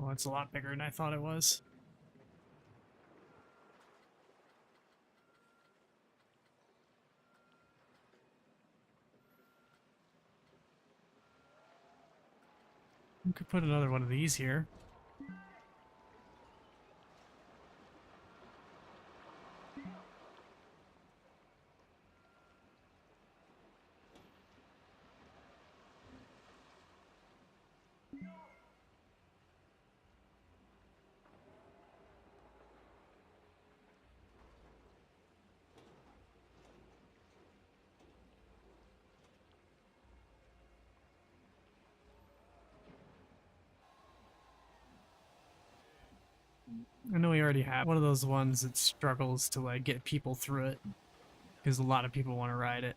Well, it's a lot bigger than I thought it was. We could put another one of these here. I know we already have one of those ones that struggles to like get people through it because a lot of people want to ride it.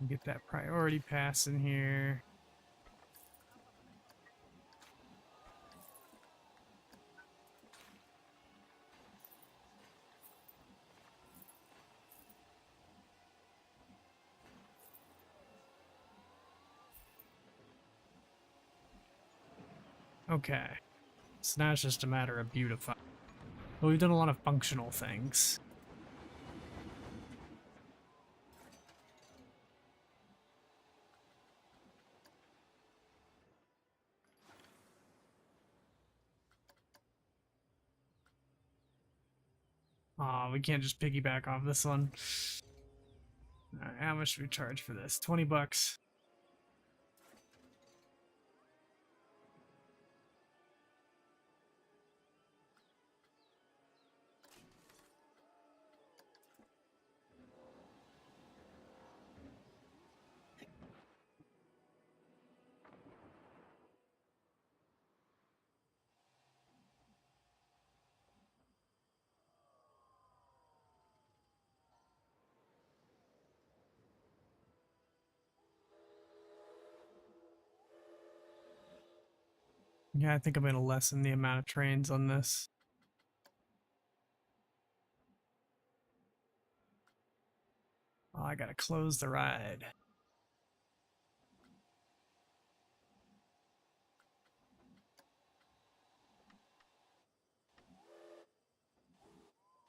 Get that priority pass in here. Okay, so now it's just a matter of beautifying. Well, we've done a lot of functional things. Aw, we can't just piggyback off this one. Alright, how much do we charge for this? 20 bucks. Yeah, I think I'm gonna lessen the amount of trains on this. Oh, I gotta close the ride.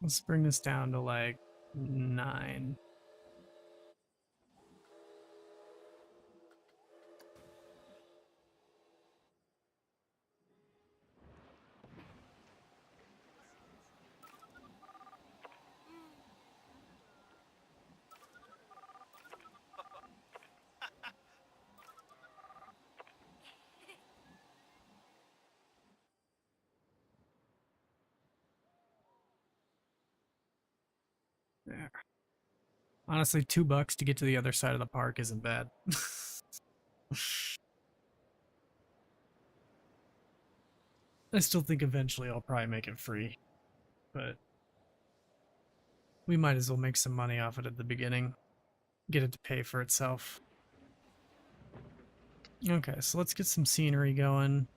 Let's bring this down to like 9. There. Honestly, $2 to get to the other side of the park isn't bad. I still think eventually I'll probably make it free, but we might as well make some money off it at the beginning. Get it to pay for itself. Okay, so let's get some scenery going.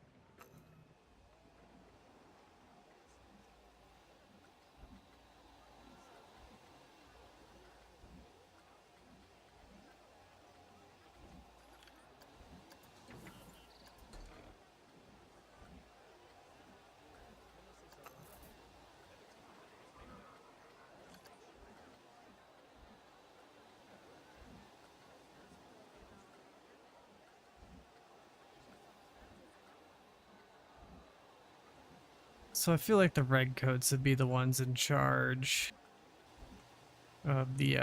So I feel like the red coats would be the ones in charge of the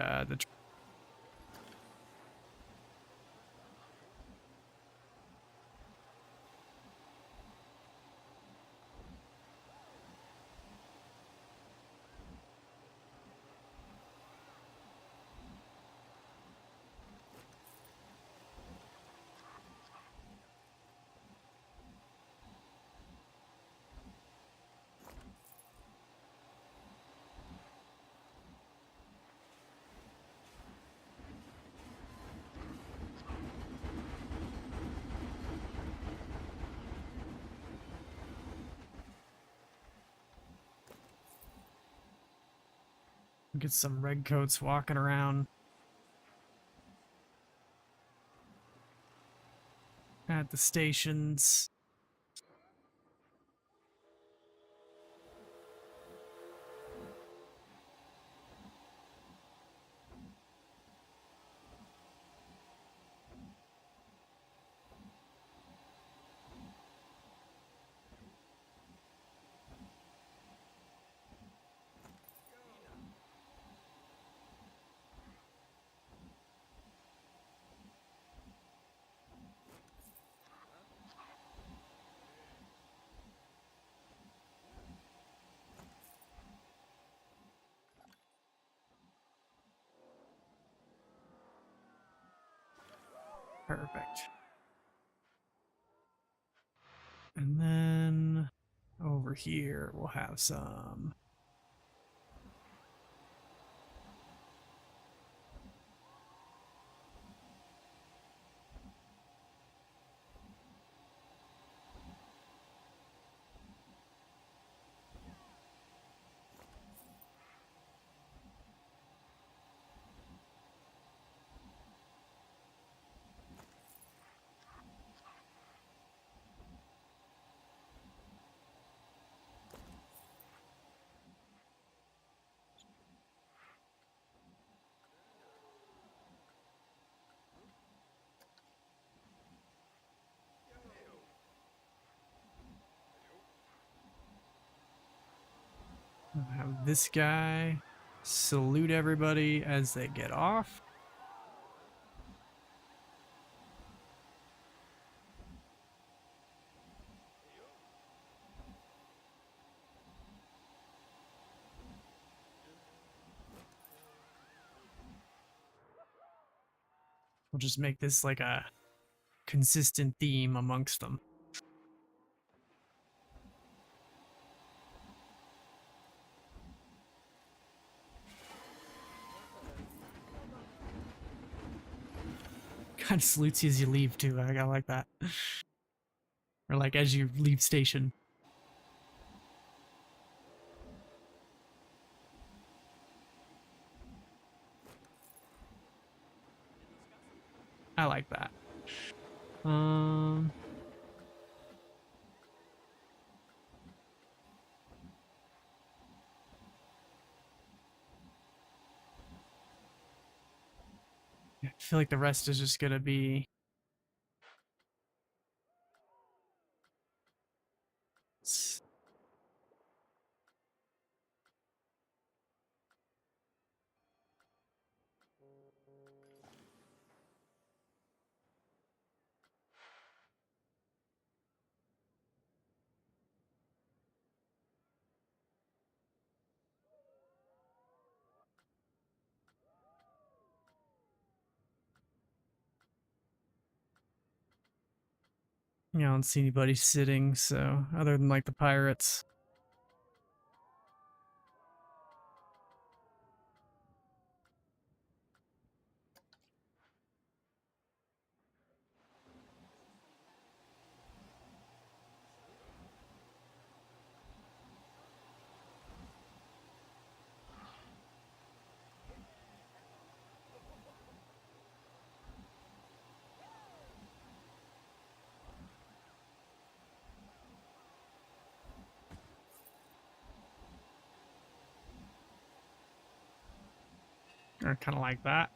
get some red coats walking around at the stations. Perfect. And then over here we'll have some I'll have this guy salute everybody as they get off. We'll just make this like a consistent theme amongst them. Kind of salutes you as you leave too. I like that. Or like as you leave station. I like that. I feel like the rest is just gonna be I don't see anybody sitting, so other than like the pirates. Or kind of like that.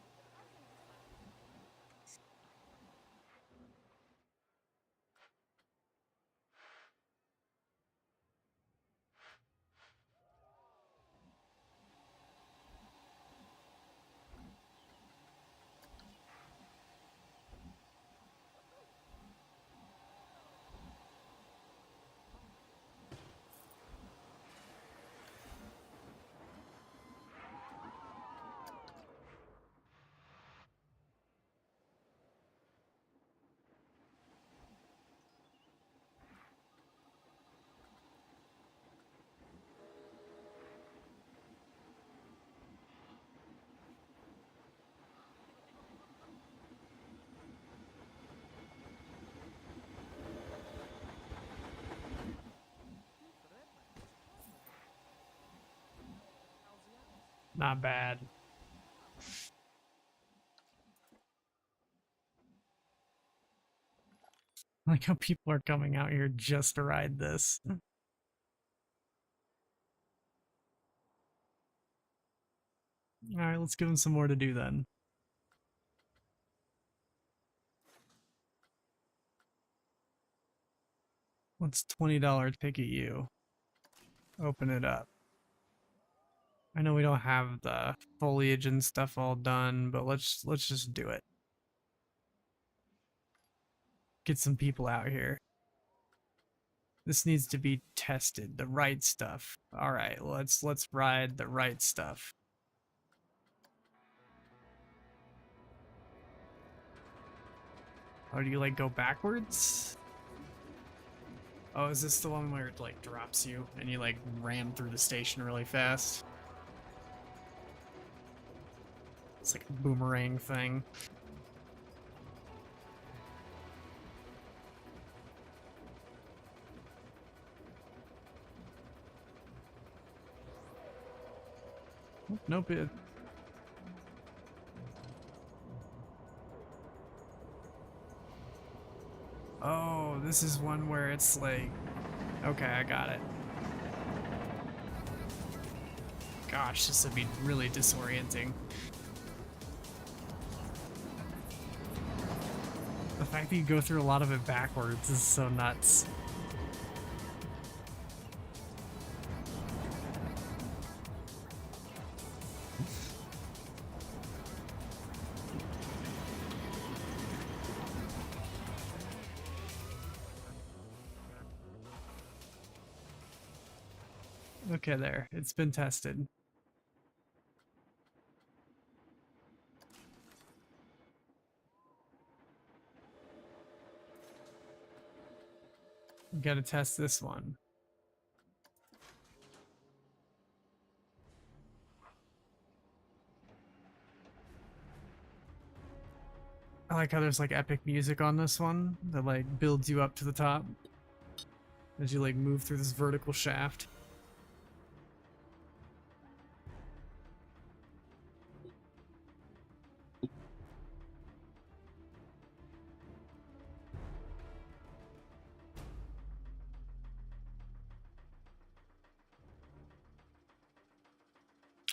Not bad. I like how people are coming out here just to ride this. Alright, let's give them some more to do then. What's $20 ticket you? Open it up. I know we don't have the foliage and stuff all done, but let's just do it. Get some people out here. This needs to be tested, the right stuff. All right, let's ride the right stuff. Oh, do you like go backwards? Oh, is this the one where it like drops you and you like ram through the station really fast? It's like a boomerang thing. Nope. Oh, this is one where it's like... Okay, I got it. Gosh, this would be really disorienting. The fact that you go through a lot of it backwards is so nuts. Okay, there. It's been tested. We gotta test this one. I like how there's like epic music on this one that like builds you up to the top as you like move through this vertical shaft.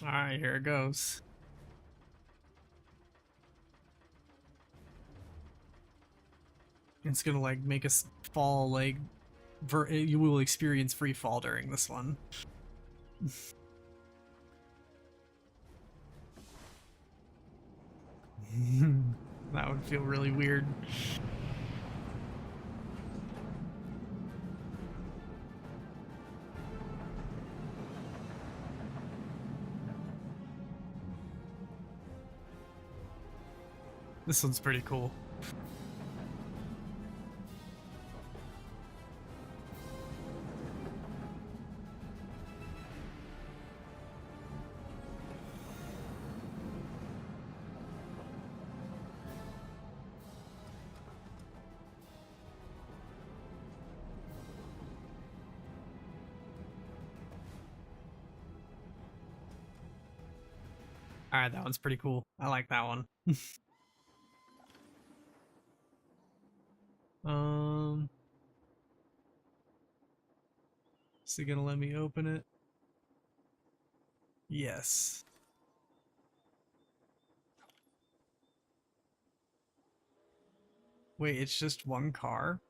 Alright, here it goes. It's gonna like make us fall like you will experience free fall during this one. That would feel really weird. This one's pretty cool. Alright, that one's pretty cool. I like that one. Um, is he gonna let me open it? Yes. Wait, it's just one car?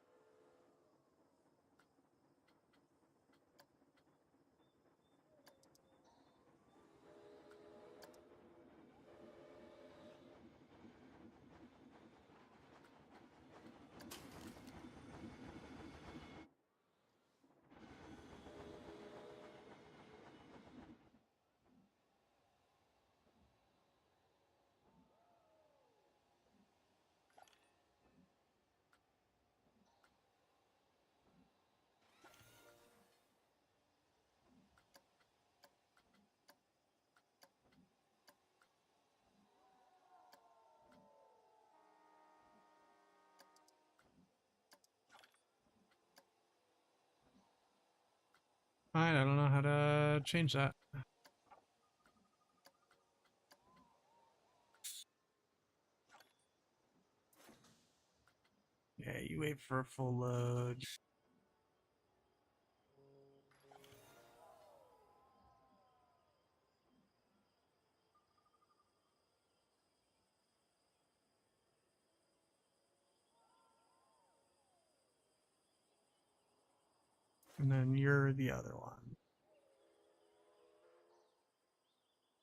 Alright, I don't know how to change that. Yeah, you wait for a full load. And then you're the other one.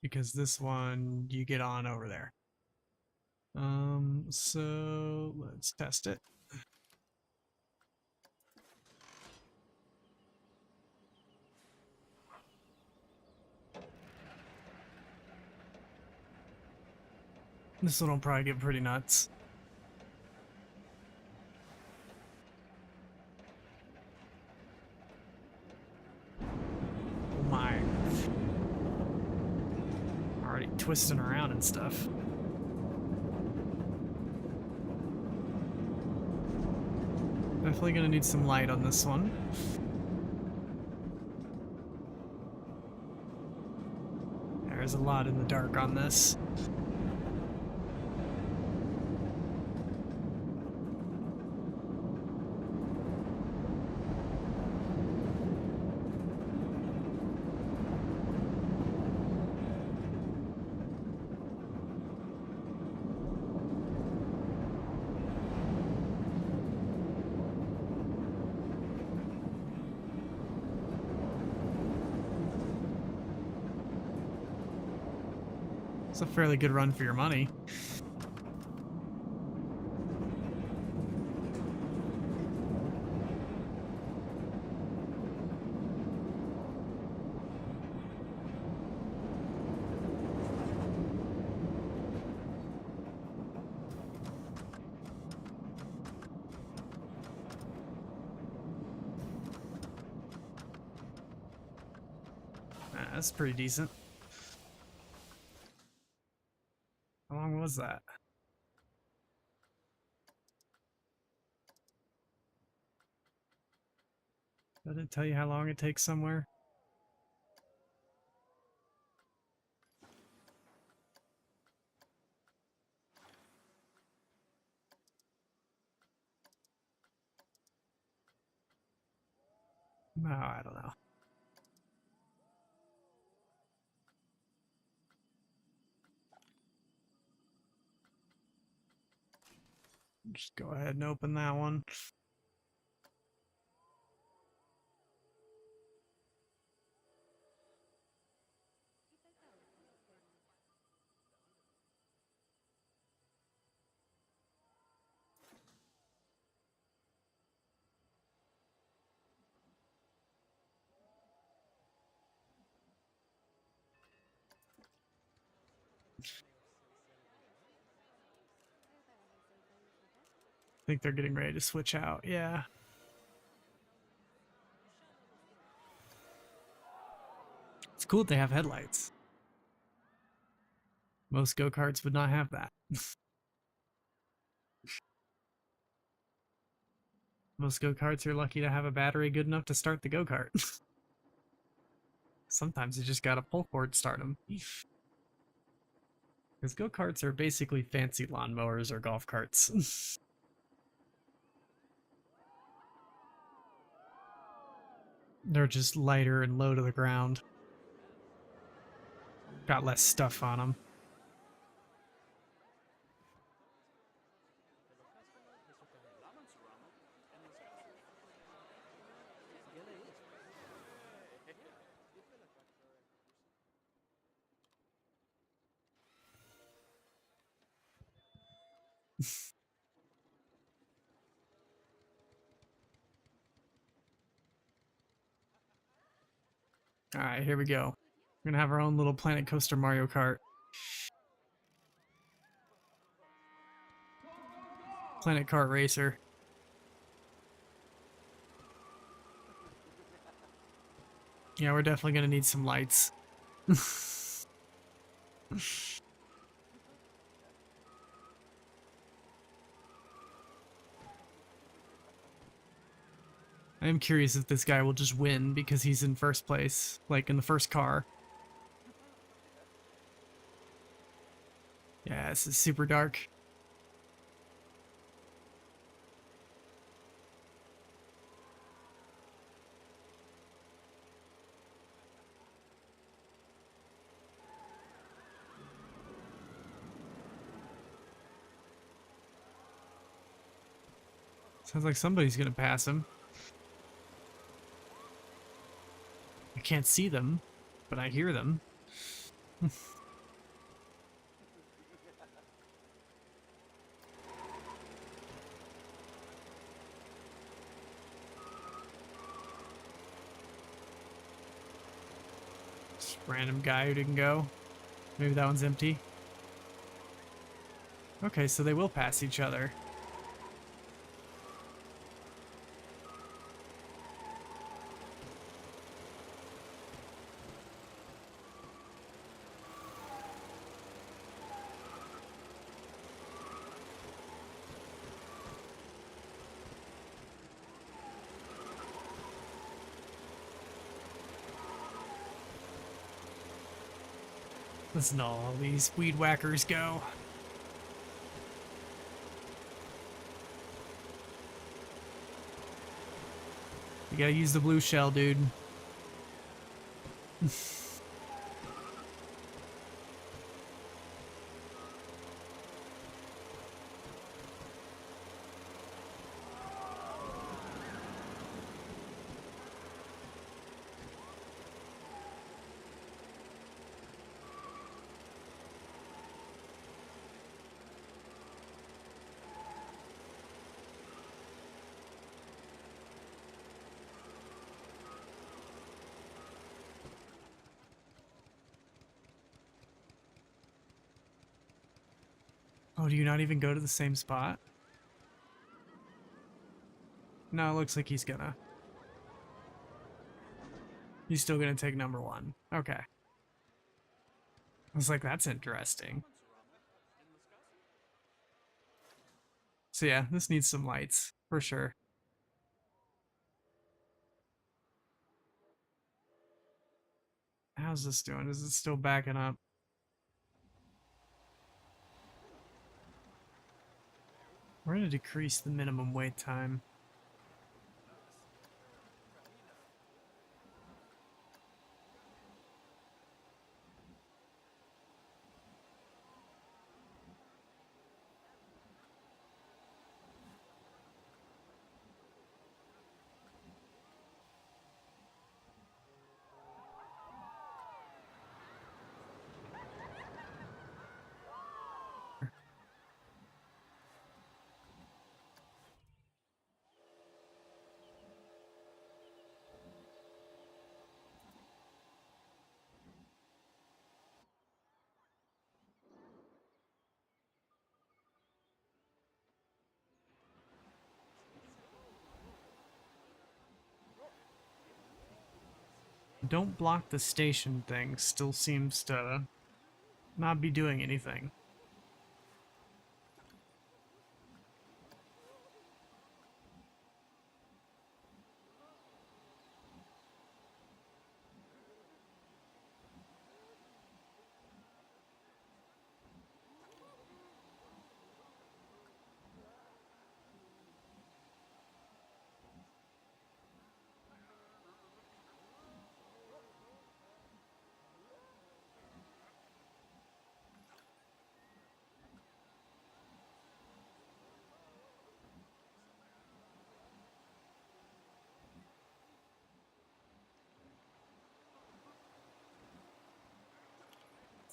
Because this one, you get on over there. So let's test it. This one will probably get pretty nuts. Oh my. Already twisting around and stuff. Definitely gonna need some light on this one. There's a lot in the dark on this. It's a fairly good run for your money. That's pretty decent. How long was that? Did it tell you how long it takes somewhere? No, I don't know. Just go ahead and open that one. I think they're getting ready to switch out, yeah. It's cool that they have headlights. Most go-karts would not have that. Most go-karts are lucky to have a battery good enough to start the go-kart. Sometimes you just gotta pull cord start them. Because go-karts are basically fancy lawnmowers or golf carts. They're just lighter and low to the ground. Got less stuff on them. Alright, here we go. We're gonna have our own little Planet Coaster Mario Kart. Planet Kart Racer. Yeah, we're definitely gonna need some lights. I am curious if this guy will just win because he's in first place, like in the first car. Yeah, this is super dark. Sounds like somebody's gonna pass him. I can't see them, but I hear them. Just random guy who didn't go. Maybe that one's empty. Okay, so they will pass each other. Listen to all these weed whackers go. You gotta use the blue shell, dude. Oh, do you not even go to the same spot? No, it looks like he's gonna. He's still gonna take number one. Okay. I was like, that's interesting. So yeah, this needs some lights, for sure. How's this doing? Is it still backing up? We're gonna decrease the minimum wait time. Don't block the station thing still seems to not be doing anything.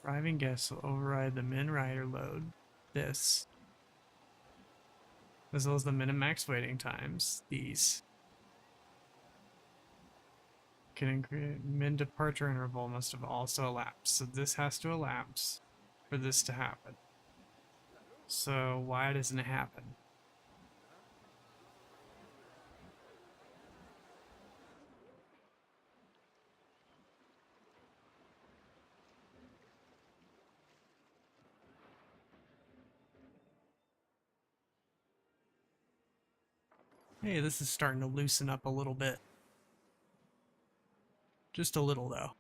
Arriving guests will override the min rider load. This. As well as the min and max waiting times. These. Can increase min departure interval must have also elapsed. So this has to elapse for this to happen. So why doesn't it happen? Hey, this is starting to loosen up a little bit. Just a little, though.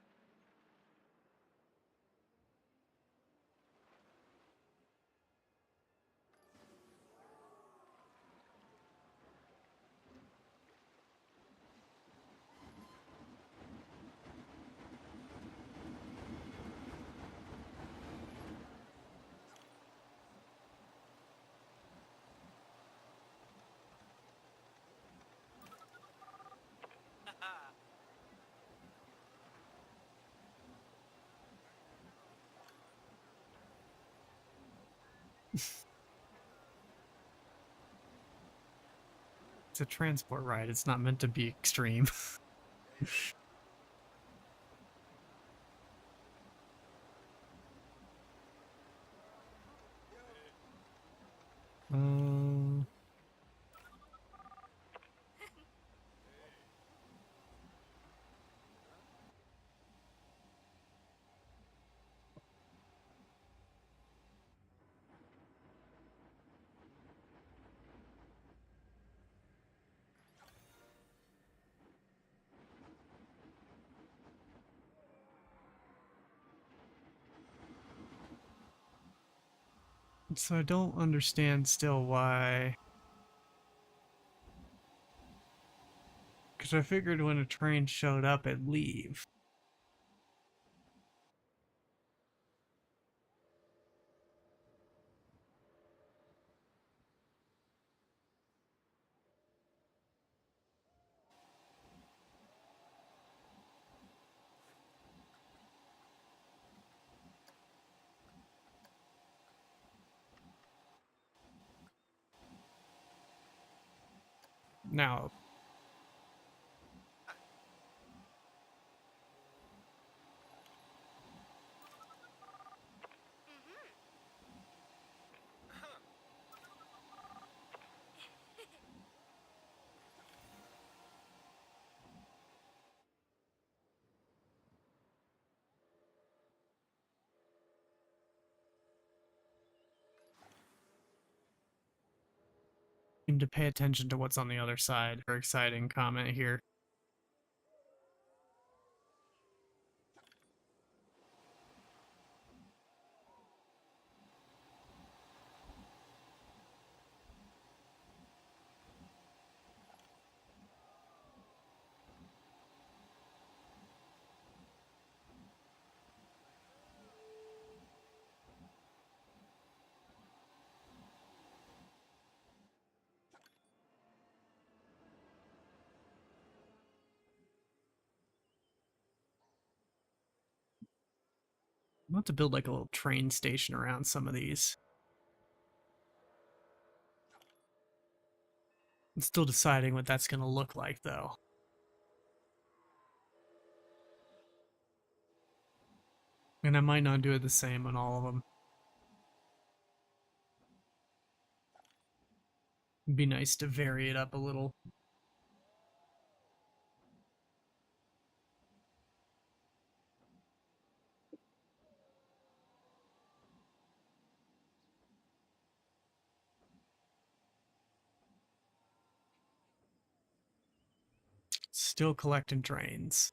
It's a transport ride. It's not meant to be extreme. So I don't understand still why. Because I figured when a train showed up, it'd leave. Now, seem to pay attention to what's on the other side. Very exciting comment here. I want to build like a little train station around some of these. I'm still deciding what that's going to look like, though. And I might not do it the same on all of them. It'd be nice to vary it up a little. Still collecting trains.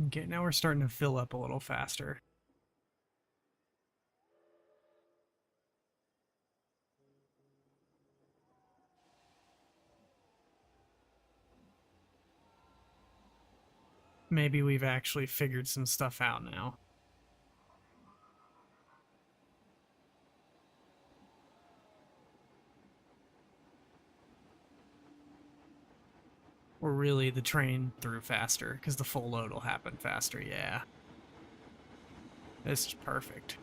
Okay, now we're starting to fill up a little faster. Maybe we've actually figured some stuff out now. Or really the train through faster, because the full load will happen faster, yeah. It's perfect.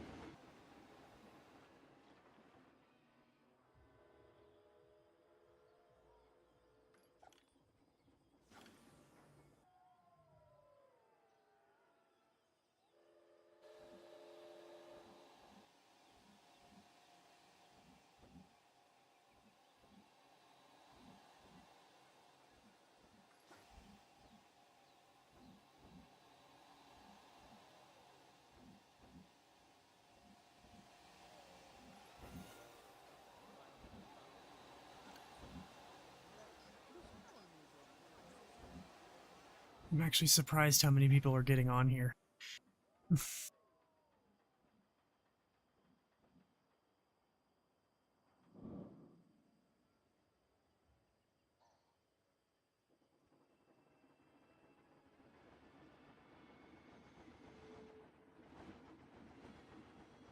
I'm actually surprised how many people are getting on here.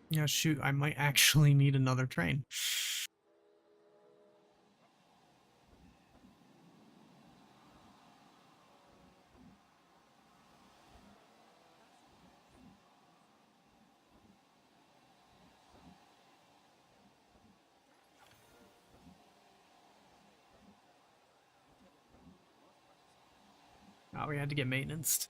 Yeah, shoot, I might actually need another train. Oh, we had to get maintenance.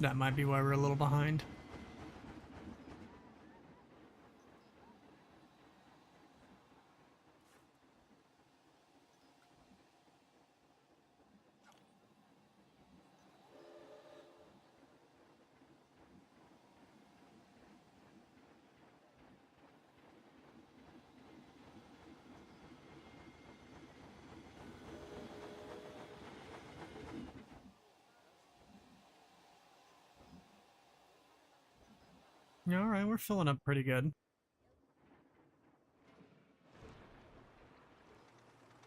That might be why we're a little behind. All right, we're filling up pretty good.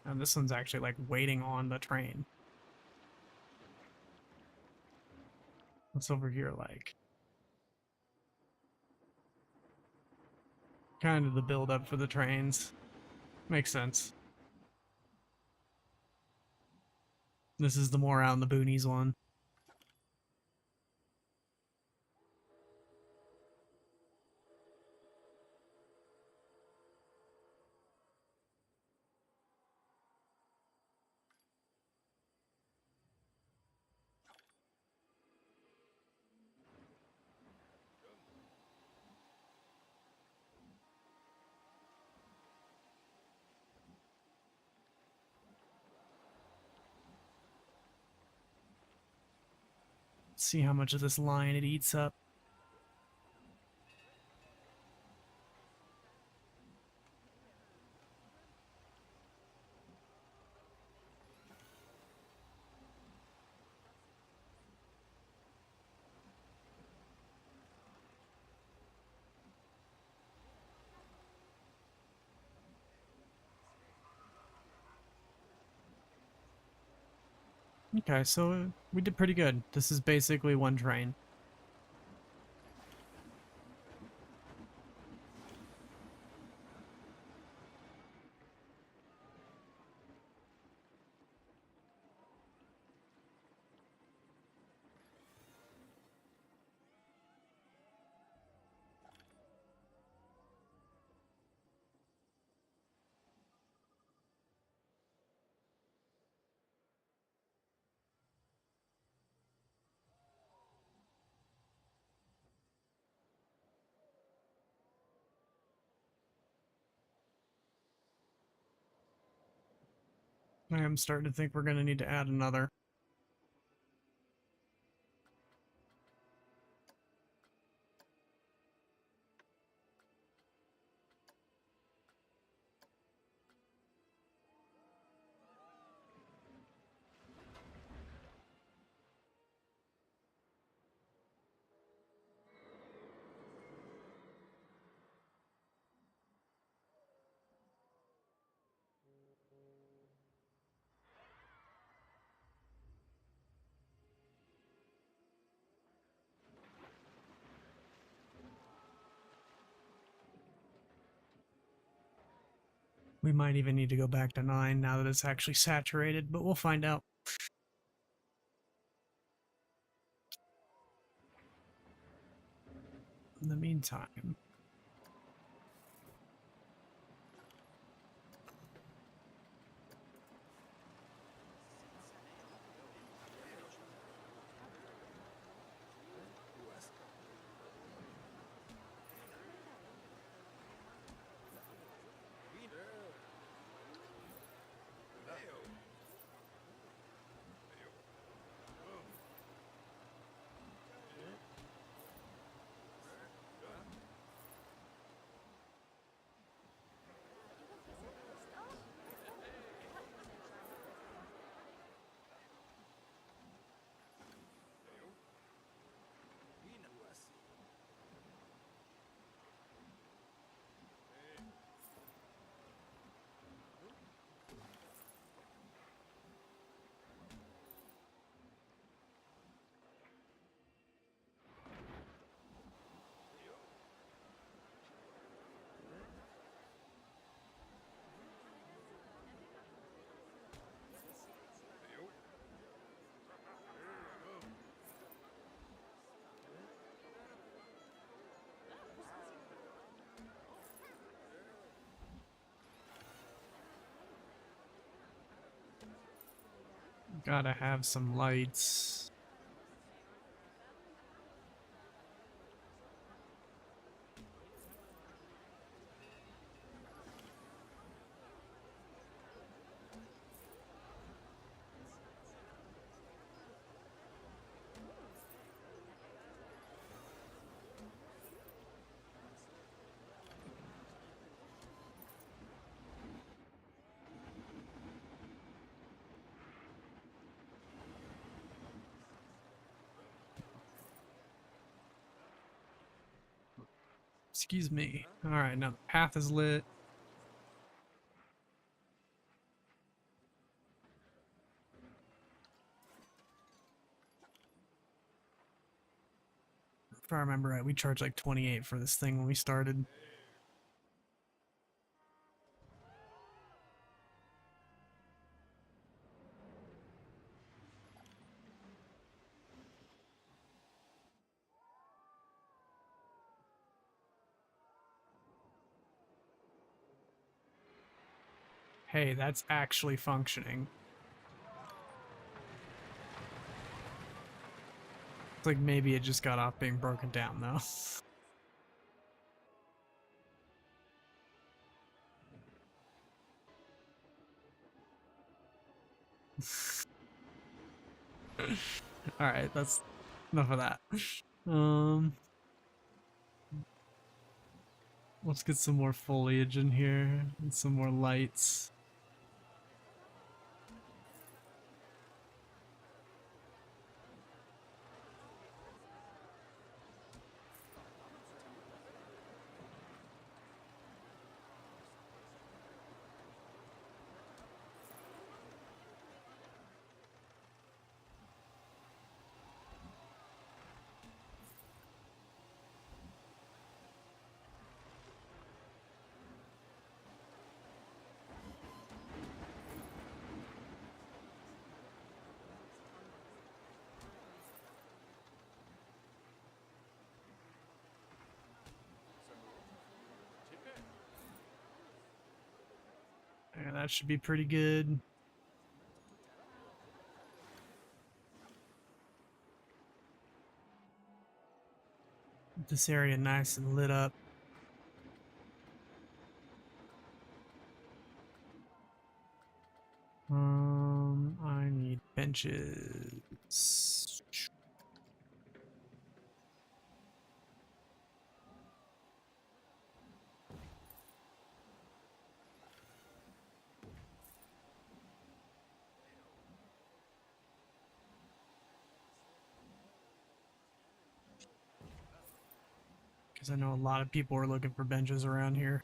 And this one's actually like waiting on the train. What's over here like? Kind of the build up for the trains. Makes sense. This is the more out in the boonies one. See how much of this line it eats up. Okay, so we did pretty good. This is basically one train. I'm starting to think we're going to need to add another. We might even need to go back to 9 now that it's actually saturated, but we'll find out. In the meantime, gotta have some lights. Excuse me. Alright, now the path is lit. If I remember right, we charged like 28 for this thing when we started. Hey, that's actually functioning. It's like maybe it just got off being broken down though. Alright, that's enough of that. Let's get some more foliage in here and some more lights. Yeah, that should be pretty good. This area nice and lit up. I need benches. Because I know a lot of people are looking for benches around here.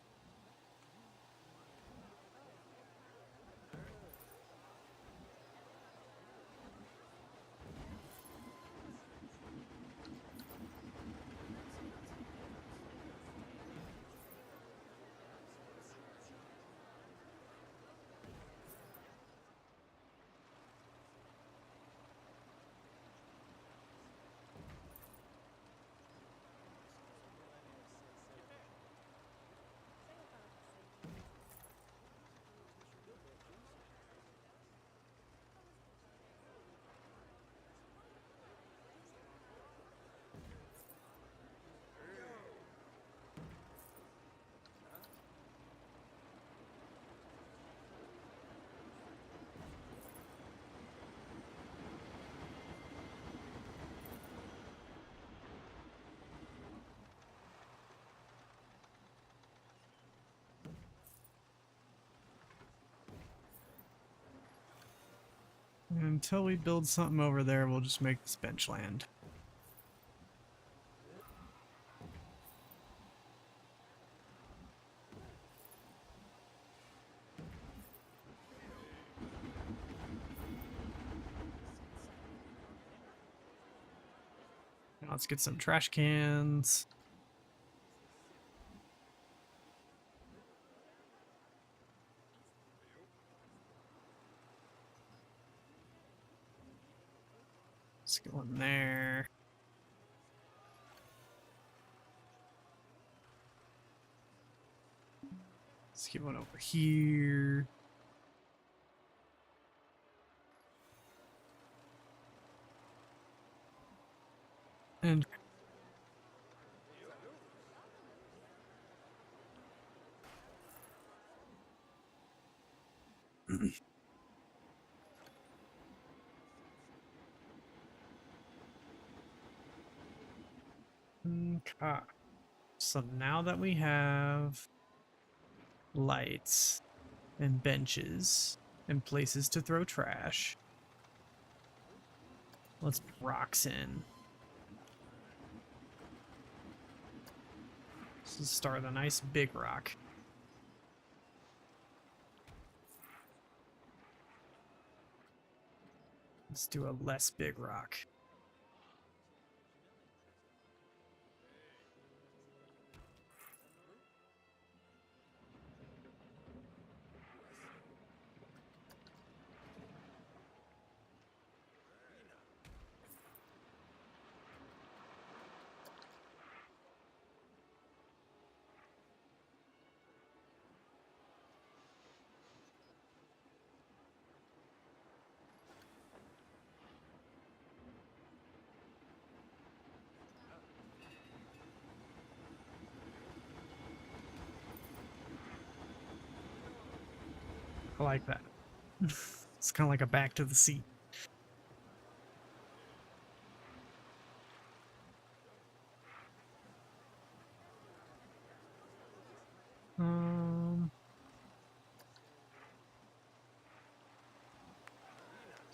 And until we build something over there, we'll just make this bench land. Now let's get some trash cans. Let's go in there. Let's get one over here. And okay. So now that we have lights and benches and places to throw trash, let's put rocks in. Let's start with a nice big rock. Let's do a less big rock. I like that. It's kind of like a back to the seat.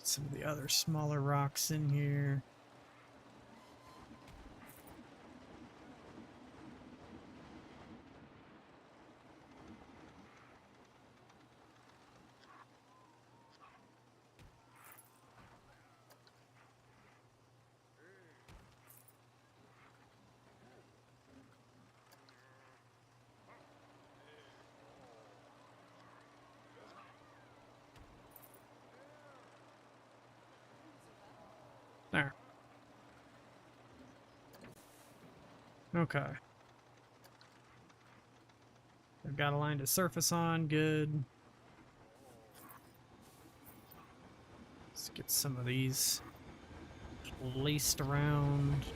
Some of the other smaller rocks in here. There. Okay. I've got a line to surface on, good. Let's get some of these laced around.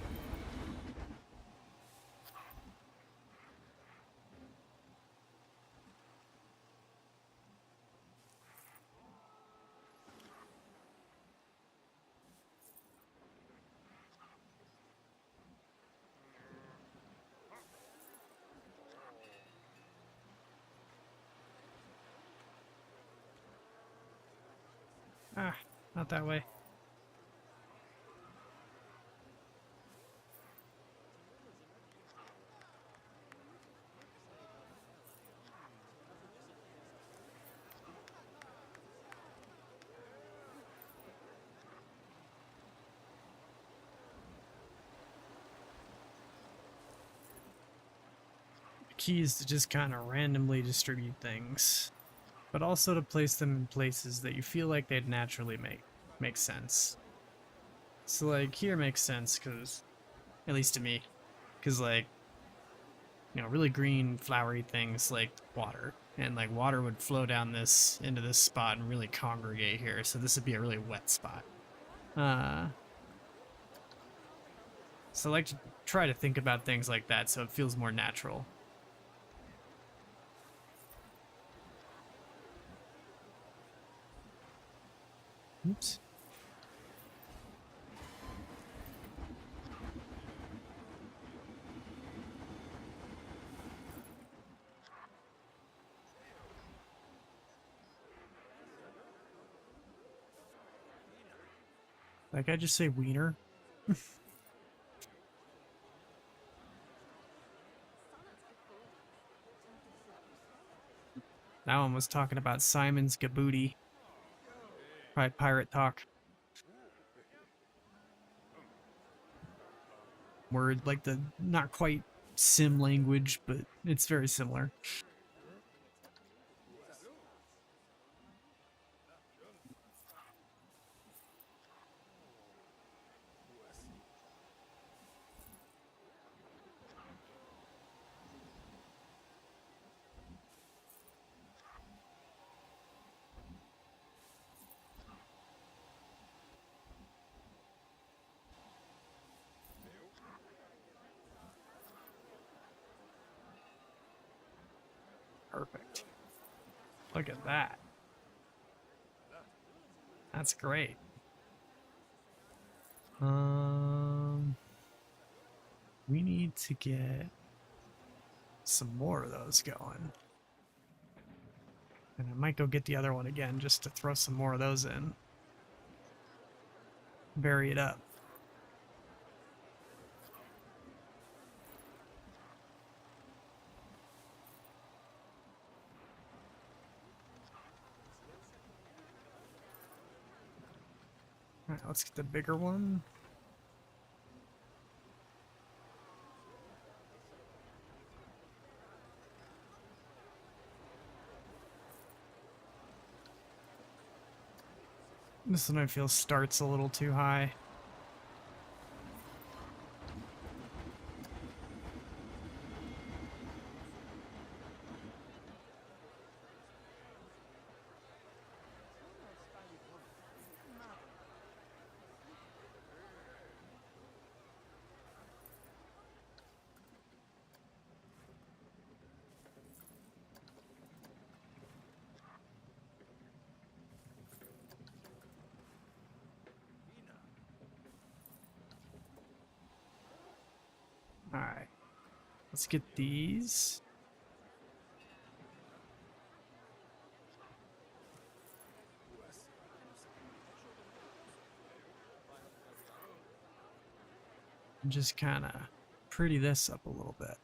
Ah, not that way. The key is to just kind of randomly distribute things, but also to place them in places that you feel like they'd naturally make sense. So like here makes sense because, at least to me, because like, you know, really green flowery things like water, and like water would flow down this into this spot and really congregate here, so this would be a really wet spot. So I like to try to think about things like that so it feels more natural. Oops. That guy just say wiener? That one was talking about Simon's Gabooty. Probably pirate talk. Word, like the not quite sim language, but it's very similar. Perfect. Look at that. That's great. We need to get some more of those going. And I might go get the other one again just to throw some more of those in. Vary it up. Alright, let's get the bigger one. This one I feel starts a little too high. Alright. Let's get these. And just kind of pretty this up a little bit.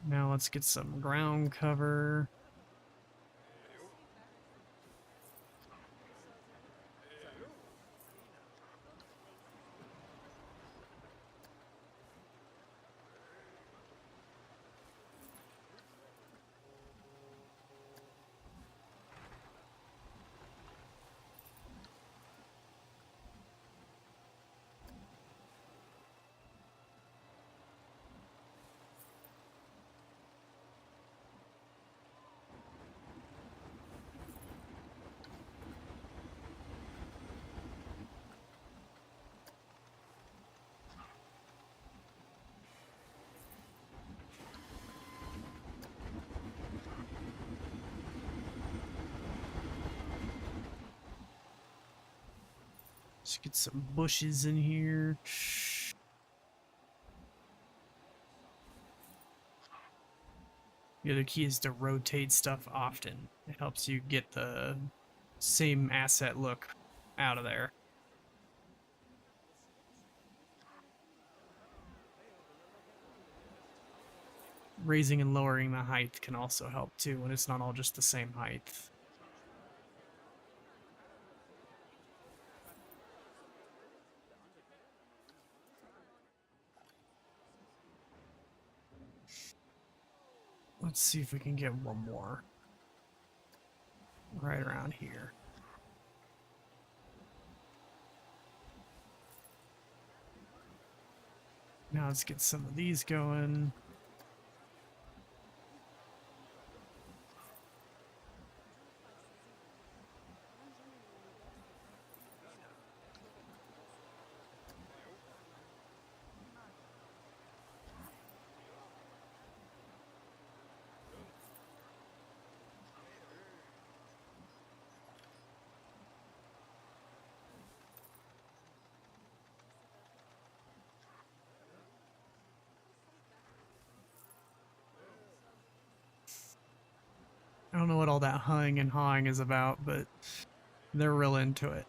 Now let's get some ground cover. Let's get some bushes in here. The other key is to rotate stuff often. It helps you get the same asset look out of there. Raising and lowering the height can also help too when it's not all just the same height. Let's see if we can get one more. Right around here. Now let's get some of these going. don't know what all that humming and hawing is about, but they're real into it.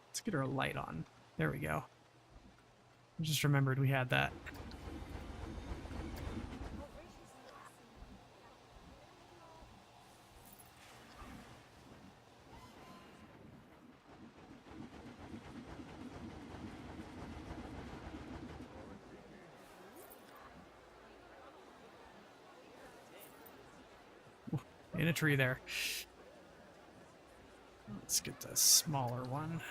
Let's get our light on. There we go. I just remembered we had that. In a tree there. Let's get the smaller one.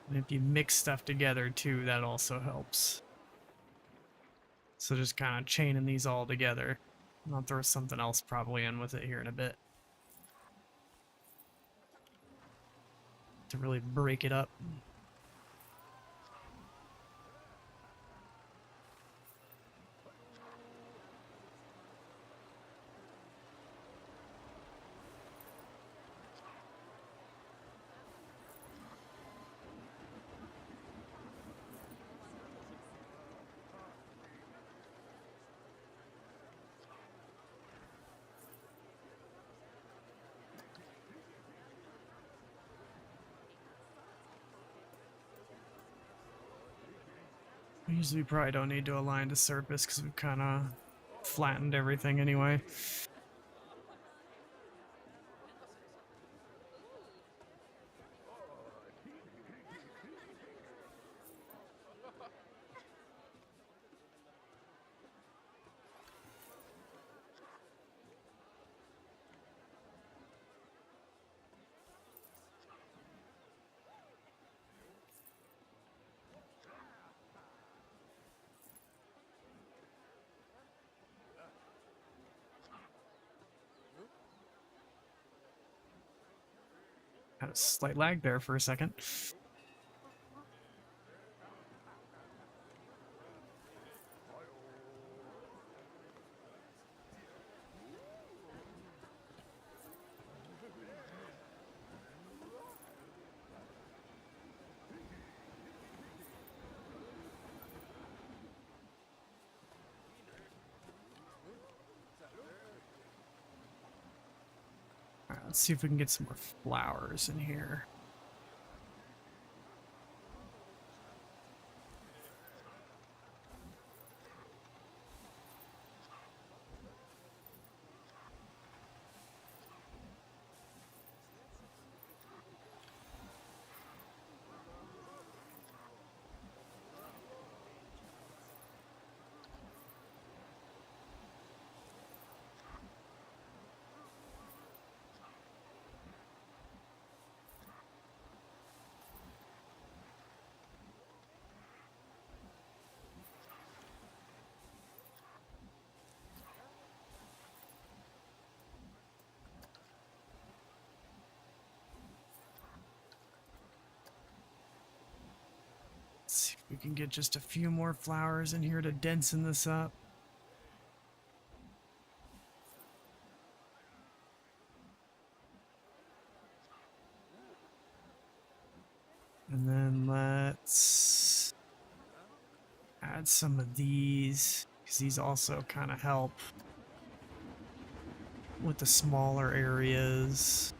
And if you mix stuff together too, that also helps. So just kind of chaining these all together. I'll throw something else probably in with it here in a bit. To really break it up. Usually we probably don't need to align to surface because we've kind of flattened everything anyway. Had a slight lag there for a second. Alright, let's see if we can get some more flowers in here. Let's see if we can get just a few more flowers in here to densen this up. And then let's add some of these, because these also kind of help with the smaller areas.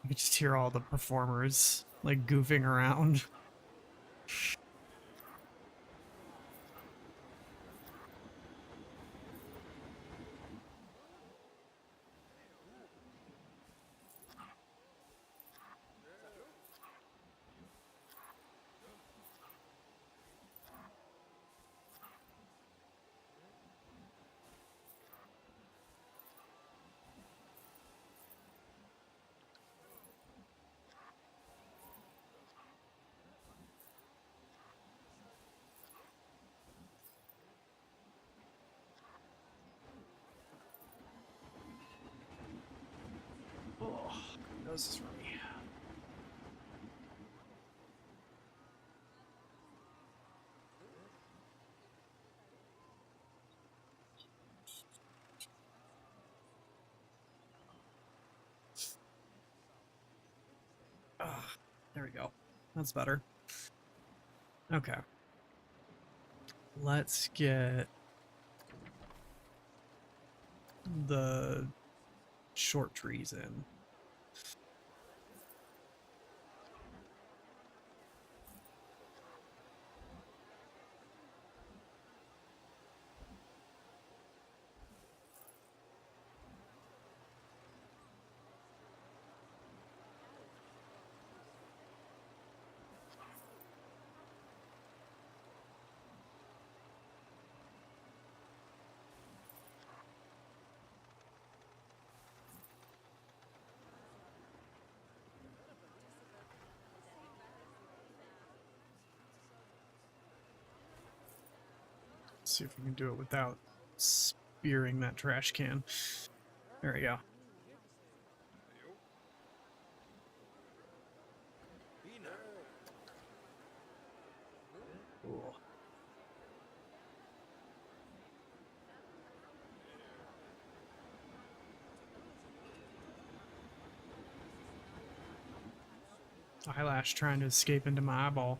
You just hear all the performers like goofing around. Oh, this is runny. There we go. That's better. Okay. Let's get the short trees in. See if we can do it without spearing that trash can. There we go. Cool. Eyelash trying to escape into my eyeball.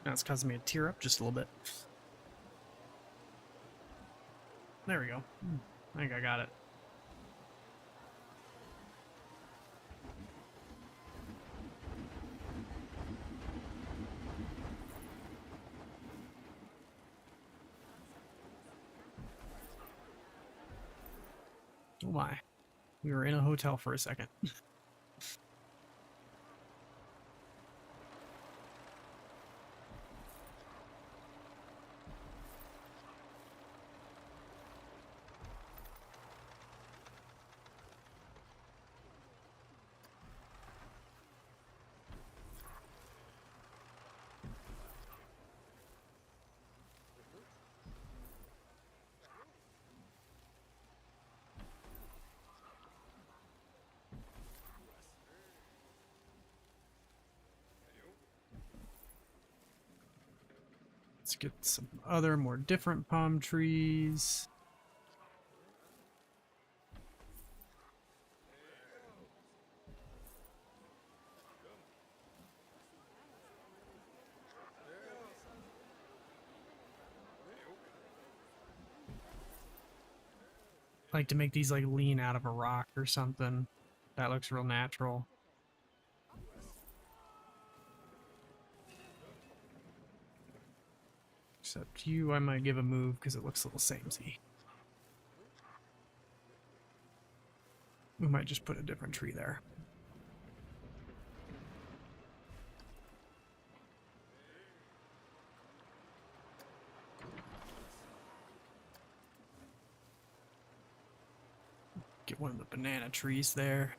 That's causing me to tear up just a little bit. There we go. I think I got it. Oh my. We were in a hotel for a second. Let's get some other, more different palm trees. I like to make these like lean out of a rock or something. That looks real natural. Except you, I might give a move because it looks a little samey. We might just put a different tree there. Get one of the banana trees there.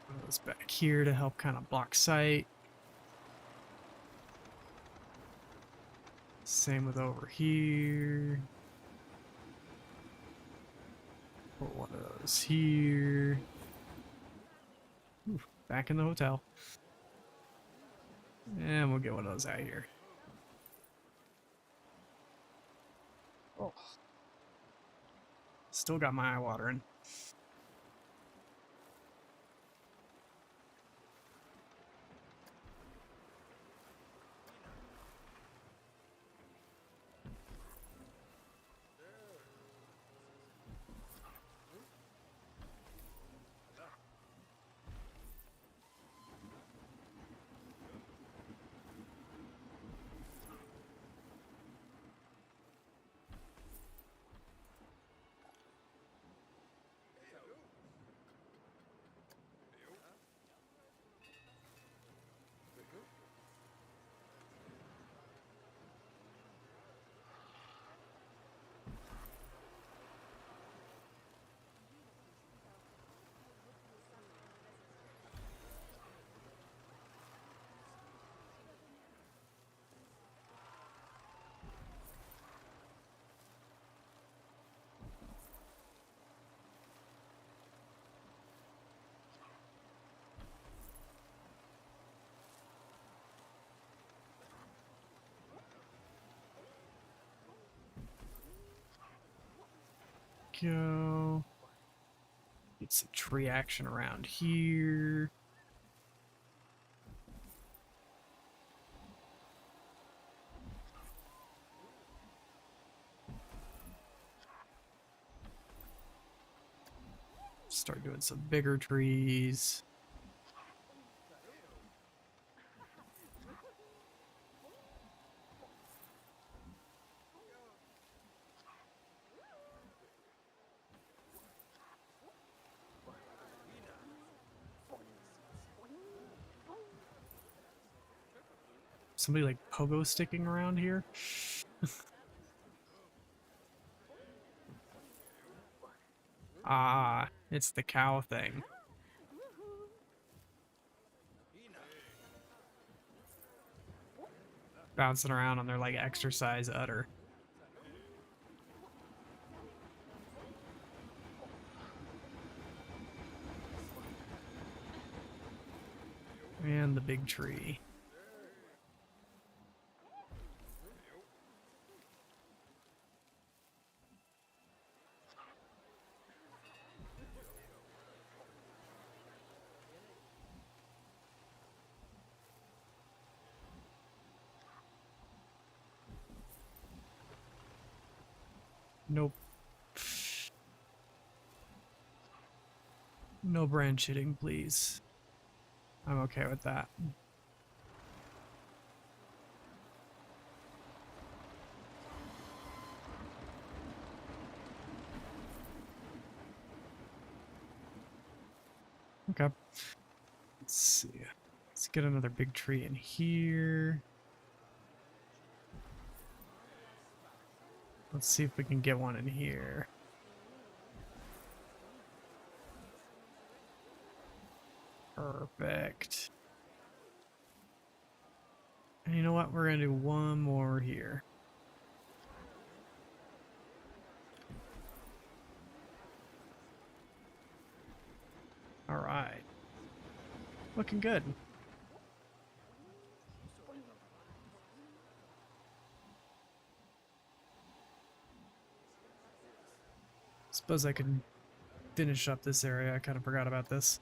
One of those back here to help kind of block sight. Same with over here. Put one of those here. Ooh, back in the hotel. And we'll get one of those out here. Oh, Still got my eye watering. Go. Get some tree action around here. Start doing some bigger trees. Somebody like pogo sticking around here? Ah, it's the cow thing. Bouncing around on their like exercise udder. And the big tree. Nope. No branch hitting, please. I'm okay with that. Okay. Let's see. Let's get another big tree in here. Let's see if we can get one in here. Perfect. And you know what? We're gonna do one more here. All right. Looking good. Suppose I could finish up this area. I kind of forgot about this.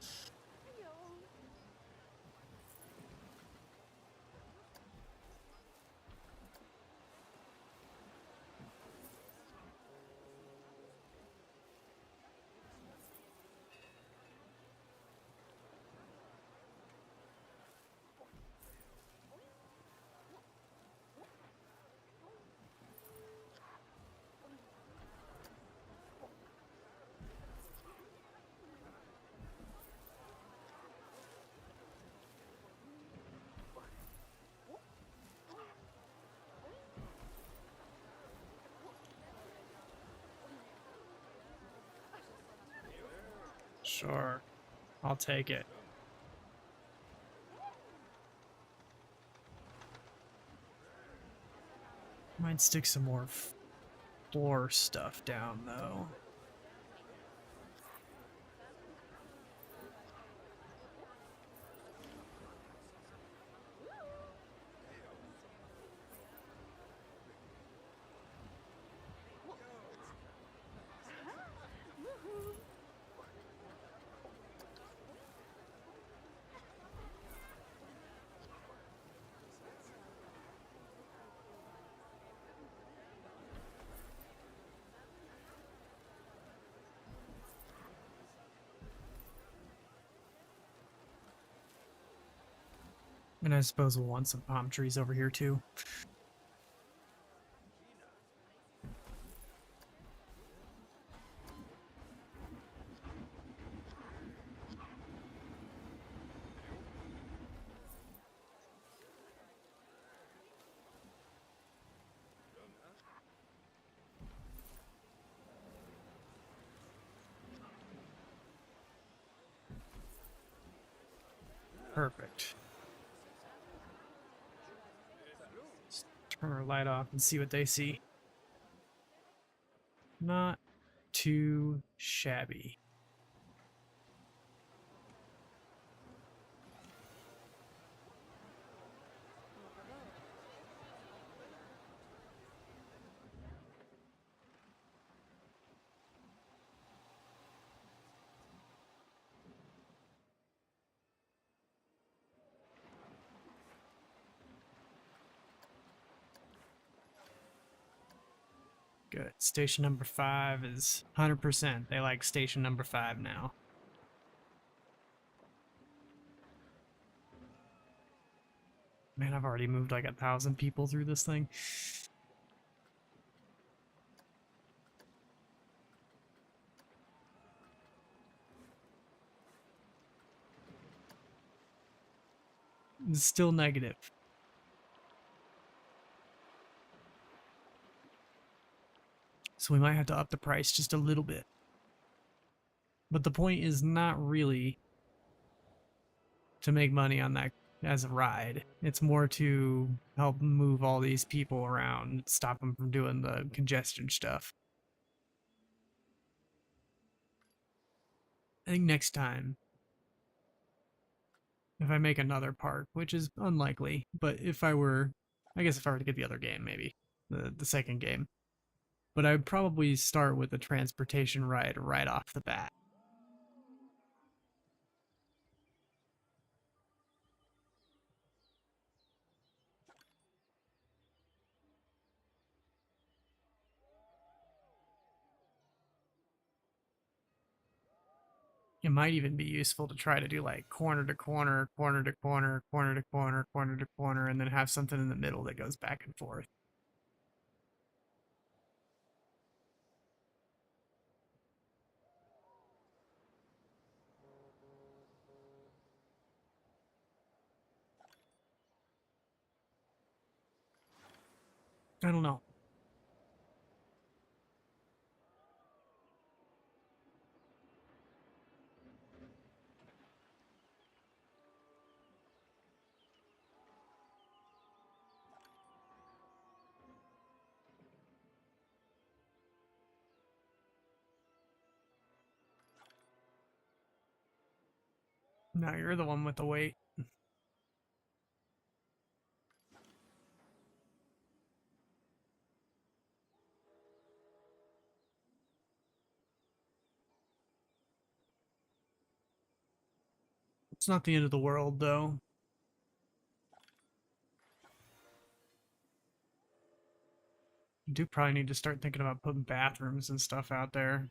Sure. I'll take it. Might stick some more floor stuff down, though. And I suppose we'll want some palm trees over here too. Perfect. Let's turn our light off and see what they see. Not too shabby. Good. Station number 5 is 100%. They like station number 5 now. Man, I've already moved like 1,000 people through this thing. It's still negative. So we might have to up the price just a little bit. But the point is not really to make money on that as a ride. It's more to help move all these people around, stop them from doing the congestion stuff. I think next time, if I make another park, which is unlikely, but if I were, I guess if I were to get the other game, maybe, the second game, but I would probably start with a transportation ride right off the bat. It might even be useful to try to do like corner to corner, corner to corner, corner to corner, corner to corner, and then have something in the middle that goes back and forth. I don't know. No, you're the one with the weight. It's not the end of the world, though. You do probably need to start thinking about putting bathrooms and stuff out there.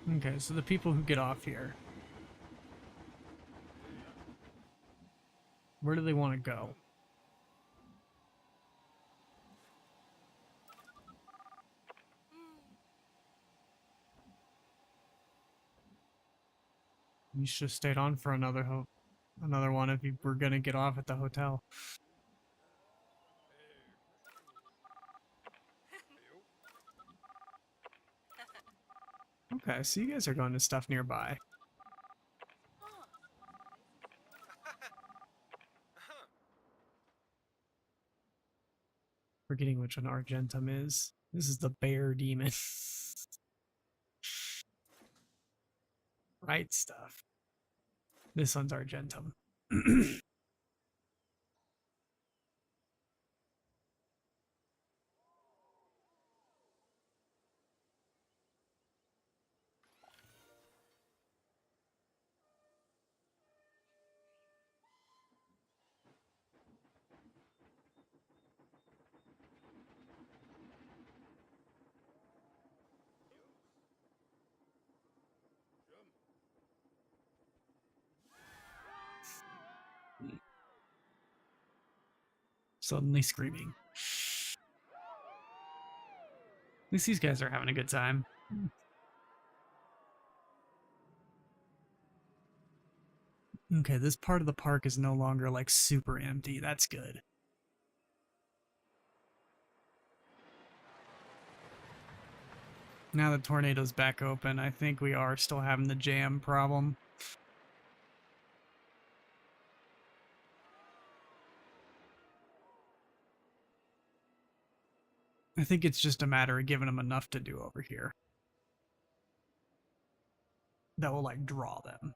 Okay, so the people who get off here, where do they want to go? You should have stayed on for another one if you were gonna get off at the hotel. Okay, so you guys are going to stuff nearby. Forgetting which one Argentum is. This is the bear demon. Right stuff. This one's Argentum. Suddenly screaming. At least these guys are having a good time. Okay, this part of the park is no longer like super empty. That's good. Now the tornado's back open, I think we are still having the jam problem. I think it's just a matter of giving them enough to do over here that will like draw them.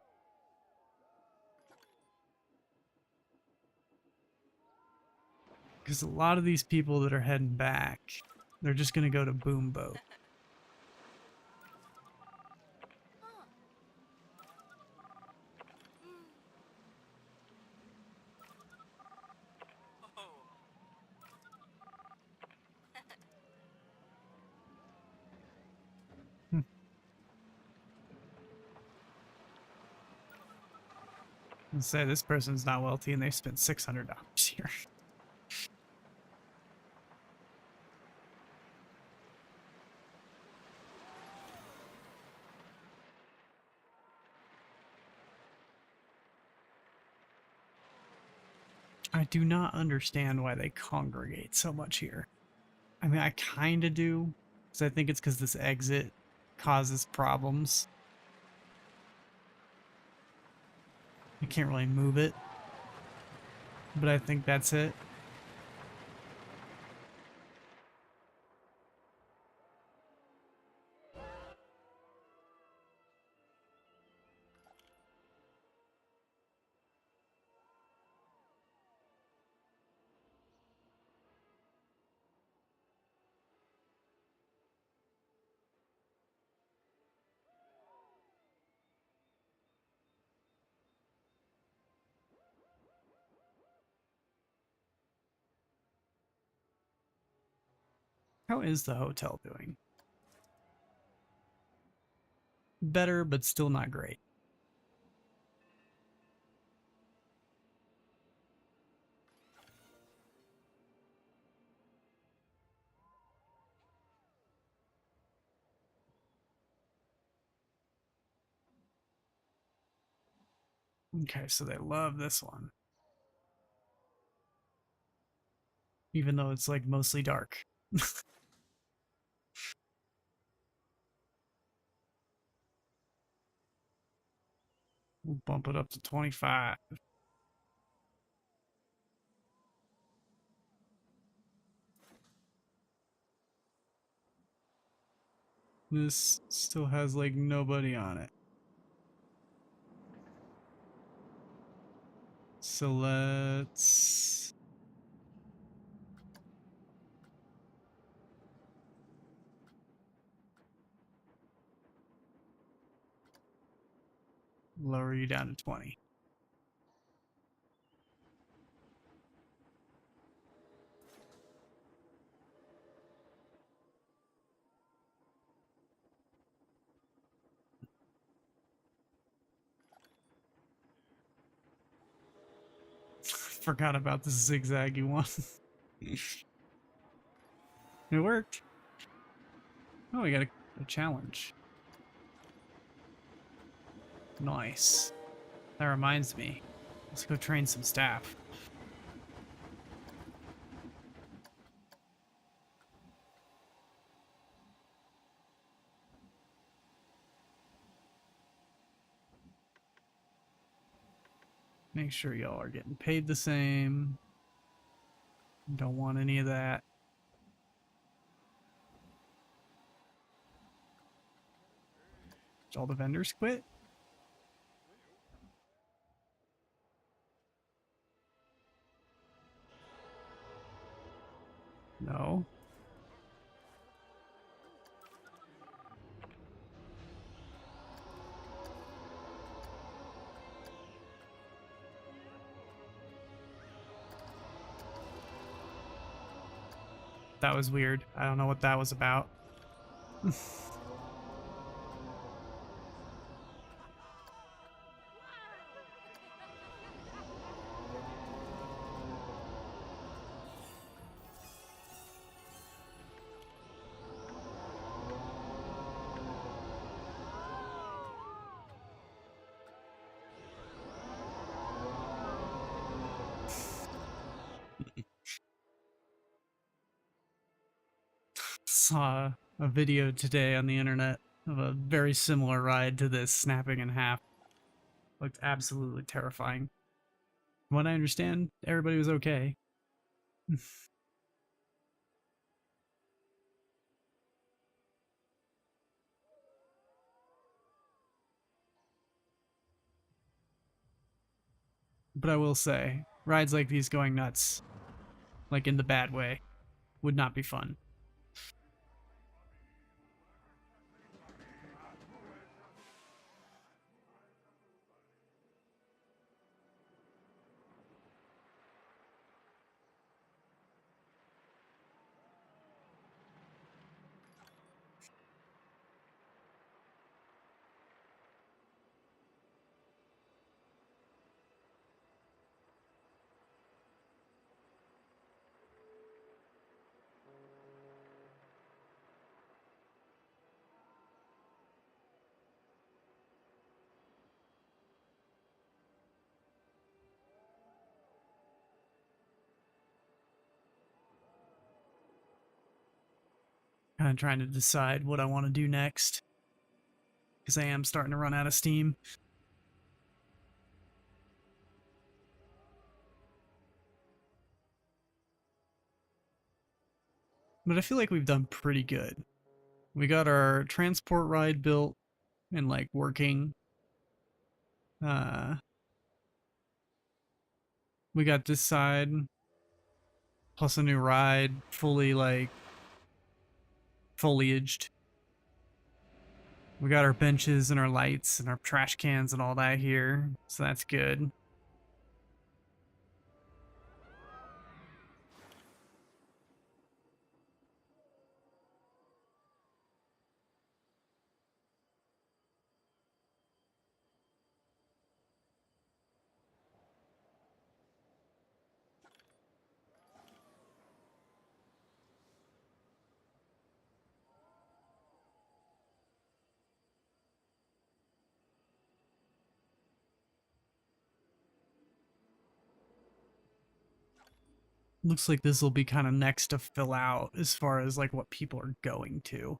Because a lot of these people that are heading back, they're just going to go to Boom Boat. Let's say this person's not wealthy and they spent $600 here. I do not understand why they congregate so much here. I mean, I kind of do, because I think it's because this exit causes problems. You can't really move it, but I think that's it. How is the hotel doing? Better, but still not great. Okay, so they love this one. Even though it's like mostly dark. We'll bump it up to 25. This still has like nobody on it. So let's lower you down to 20. Forgot about the zigzaggy one. It worked. Oh, we got a challenge. Nice. That reminds me. Let's go train some staff. Make sure y'all are getting paid the same. Don't want any of that. Did all the vendors quit? No. That was weird. I don't know what that was about. Saw a video today on the internet of a very similar ride to this snapping in half. Looked absolutely terrifying. From what I understand, everybody was okay. But I will say, rides like these going nuts, like in the bad way, would not be fun. Kind of trying to decide what I want to do next, because I am starting to run out of steam. But I feel like we've done pretty good. We got our transport ride built and like working. Uh, we got this side plus a new ride, fully like foliaged. We got our benches and our lights and our trash cans and all that here, so that's good. Looks like this will be kind of next to fill out as far as like what people are going to.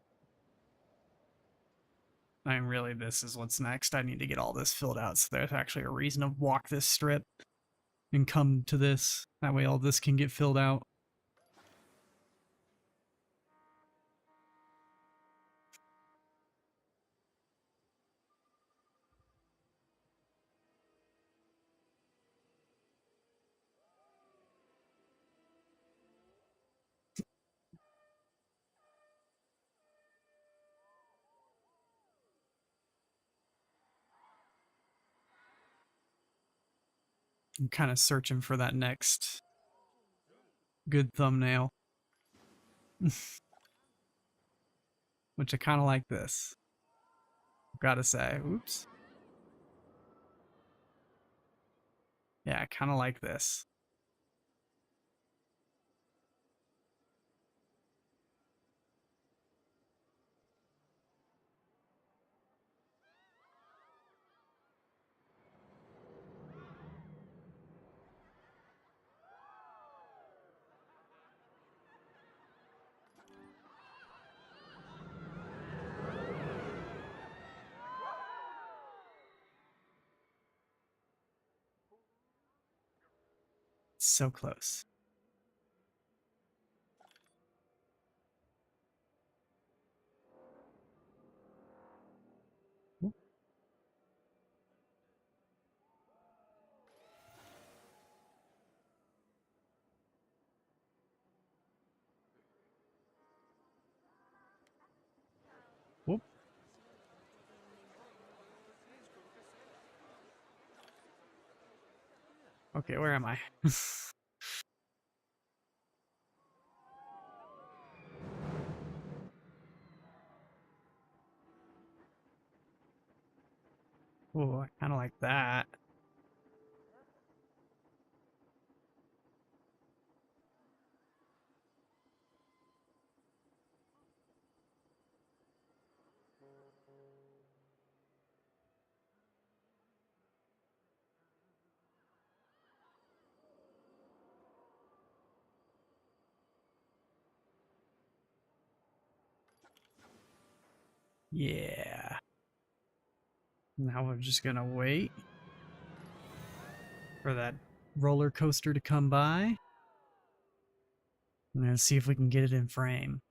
I mean, really, this is what's next. I need to get all this filled out so there's actually a reason to walk this strip and come to this. That way all this can get filled out. I'm kind of searching for that next good thumbnail. Which I kind of like this. Gotta say. Oops. Yeah, I kind of like this. It's so close. Whoop. Okay, where am I? Oh, I kind of like that. Yeah. Now we're just gonna wait for that roller coaster to come by. I'm gonna see if we can get it in frame.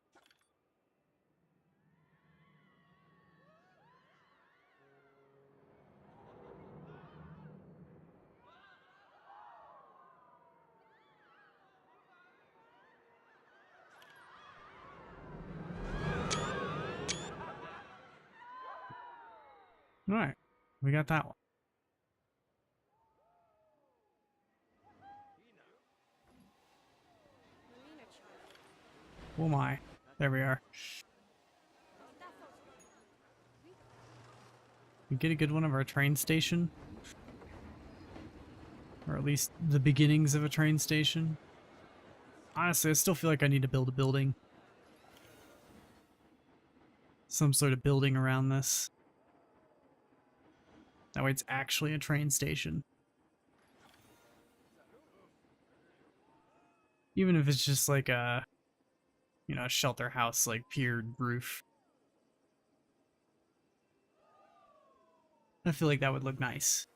All right, we got that one. Oh my. There we are. We get a good one of our train station. Or at least the beginnings of a train station. Honestly, I still feel like I need to build a building. Some sort of building around this. That way it's actually a train station. Even if it's just like a, you know, a shelter house, like piered roof. I feel like that would look nice.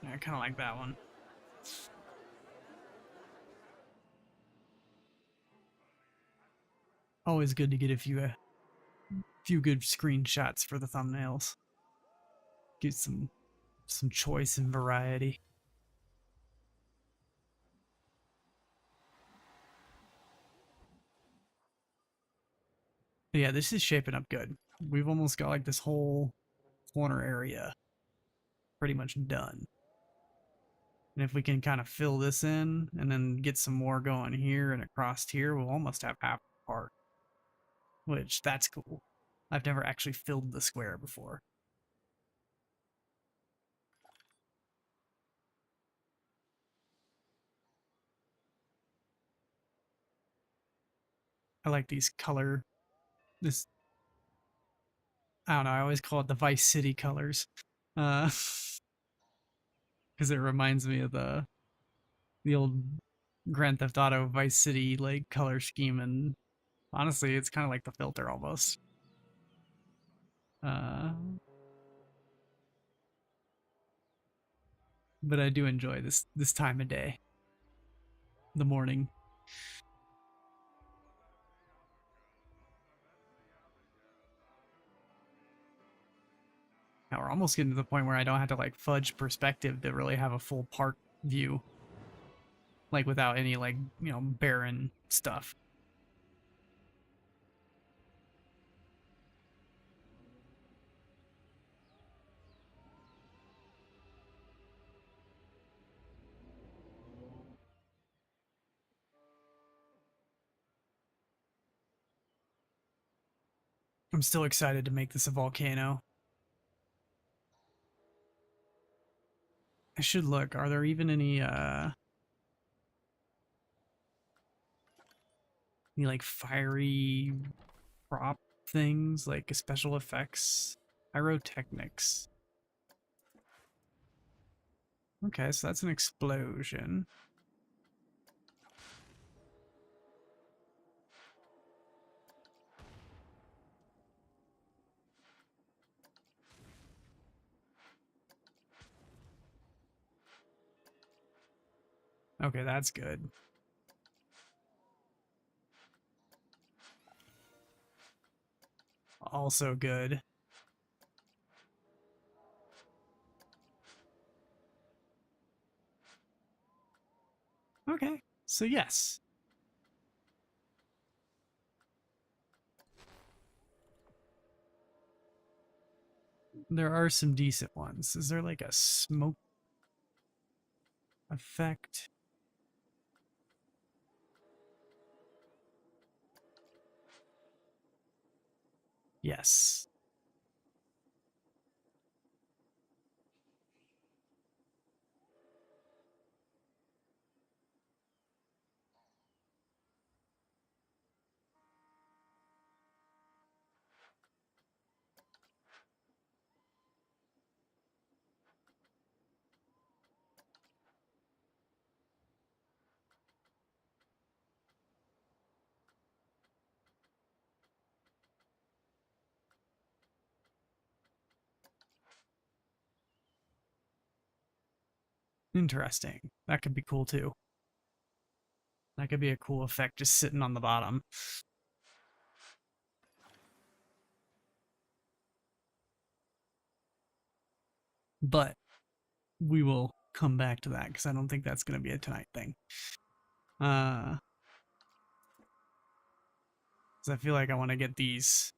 I kind of like that one. Always good to get a few good screenshots for the thumbnails. Get some choice and variety. But yeah, this is shaping up good. We've almost got like this whole corner area pretty much done. And if we can kind of fill this in and then get some more going here and across here, we'll almost have half the park. Which, that's cool. I've never actually filled the square before. I like these this, I don't know, I always call it the Vice City colors. Because it reminds me of the old Grand Theft Auto Vice City like color scheme, and honestly, it's kind of like the filter almost. Uh, but I do enjoy this time of day, the morning. Now we're almost getting to the point where I don't have to like fudge perspective to really have a full park view, like without any like, you know, barren stuff. I'm still excited to make this a volcano. I should look. Are there even any like fiery prop things, like special effects? Pyrotechnics. Okay, so that's an explosion. Okay, that's good. Also good. Okay, so yes. There are some decent ones. Is there like a smoke effect? Yes. Interesting. That could be cool too. That could be a cool effect just sitting on the bottom. But we will come back to that because I don't think that's going to be a tonight thing. Because I feel like I want to get these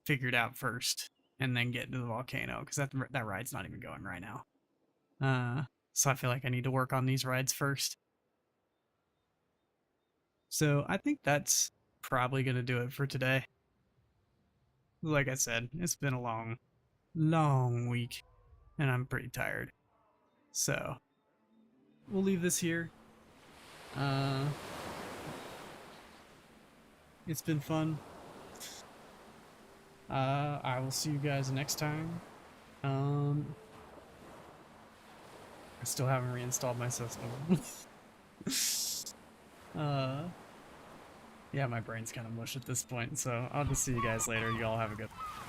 figured out first and then get into the volcano because that ride's not even going right now. So I feel like I need to work on these rides first. So I think that's probably going to do it for today. Like I said, it's been a long week and I'm pretty tired. So we'll leave this here. It's been fun. I will see you guys next time. I still haven't reinstalled my system. Yeah, my brain's kind of mush at this point, so I'll just see you guys later. You all have a good one.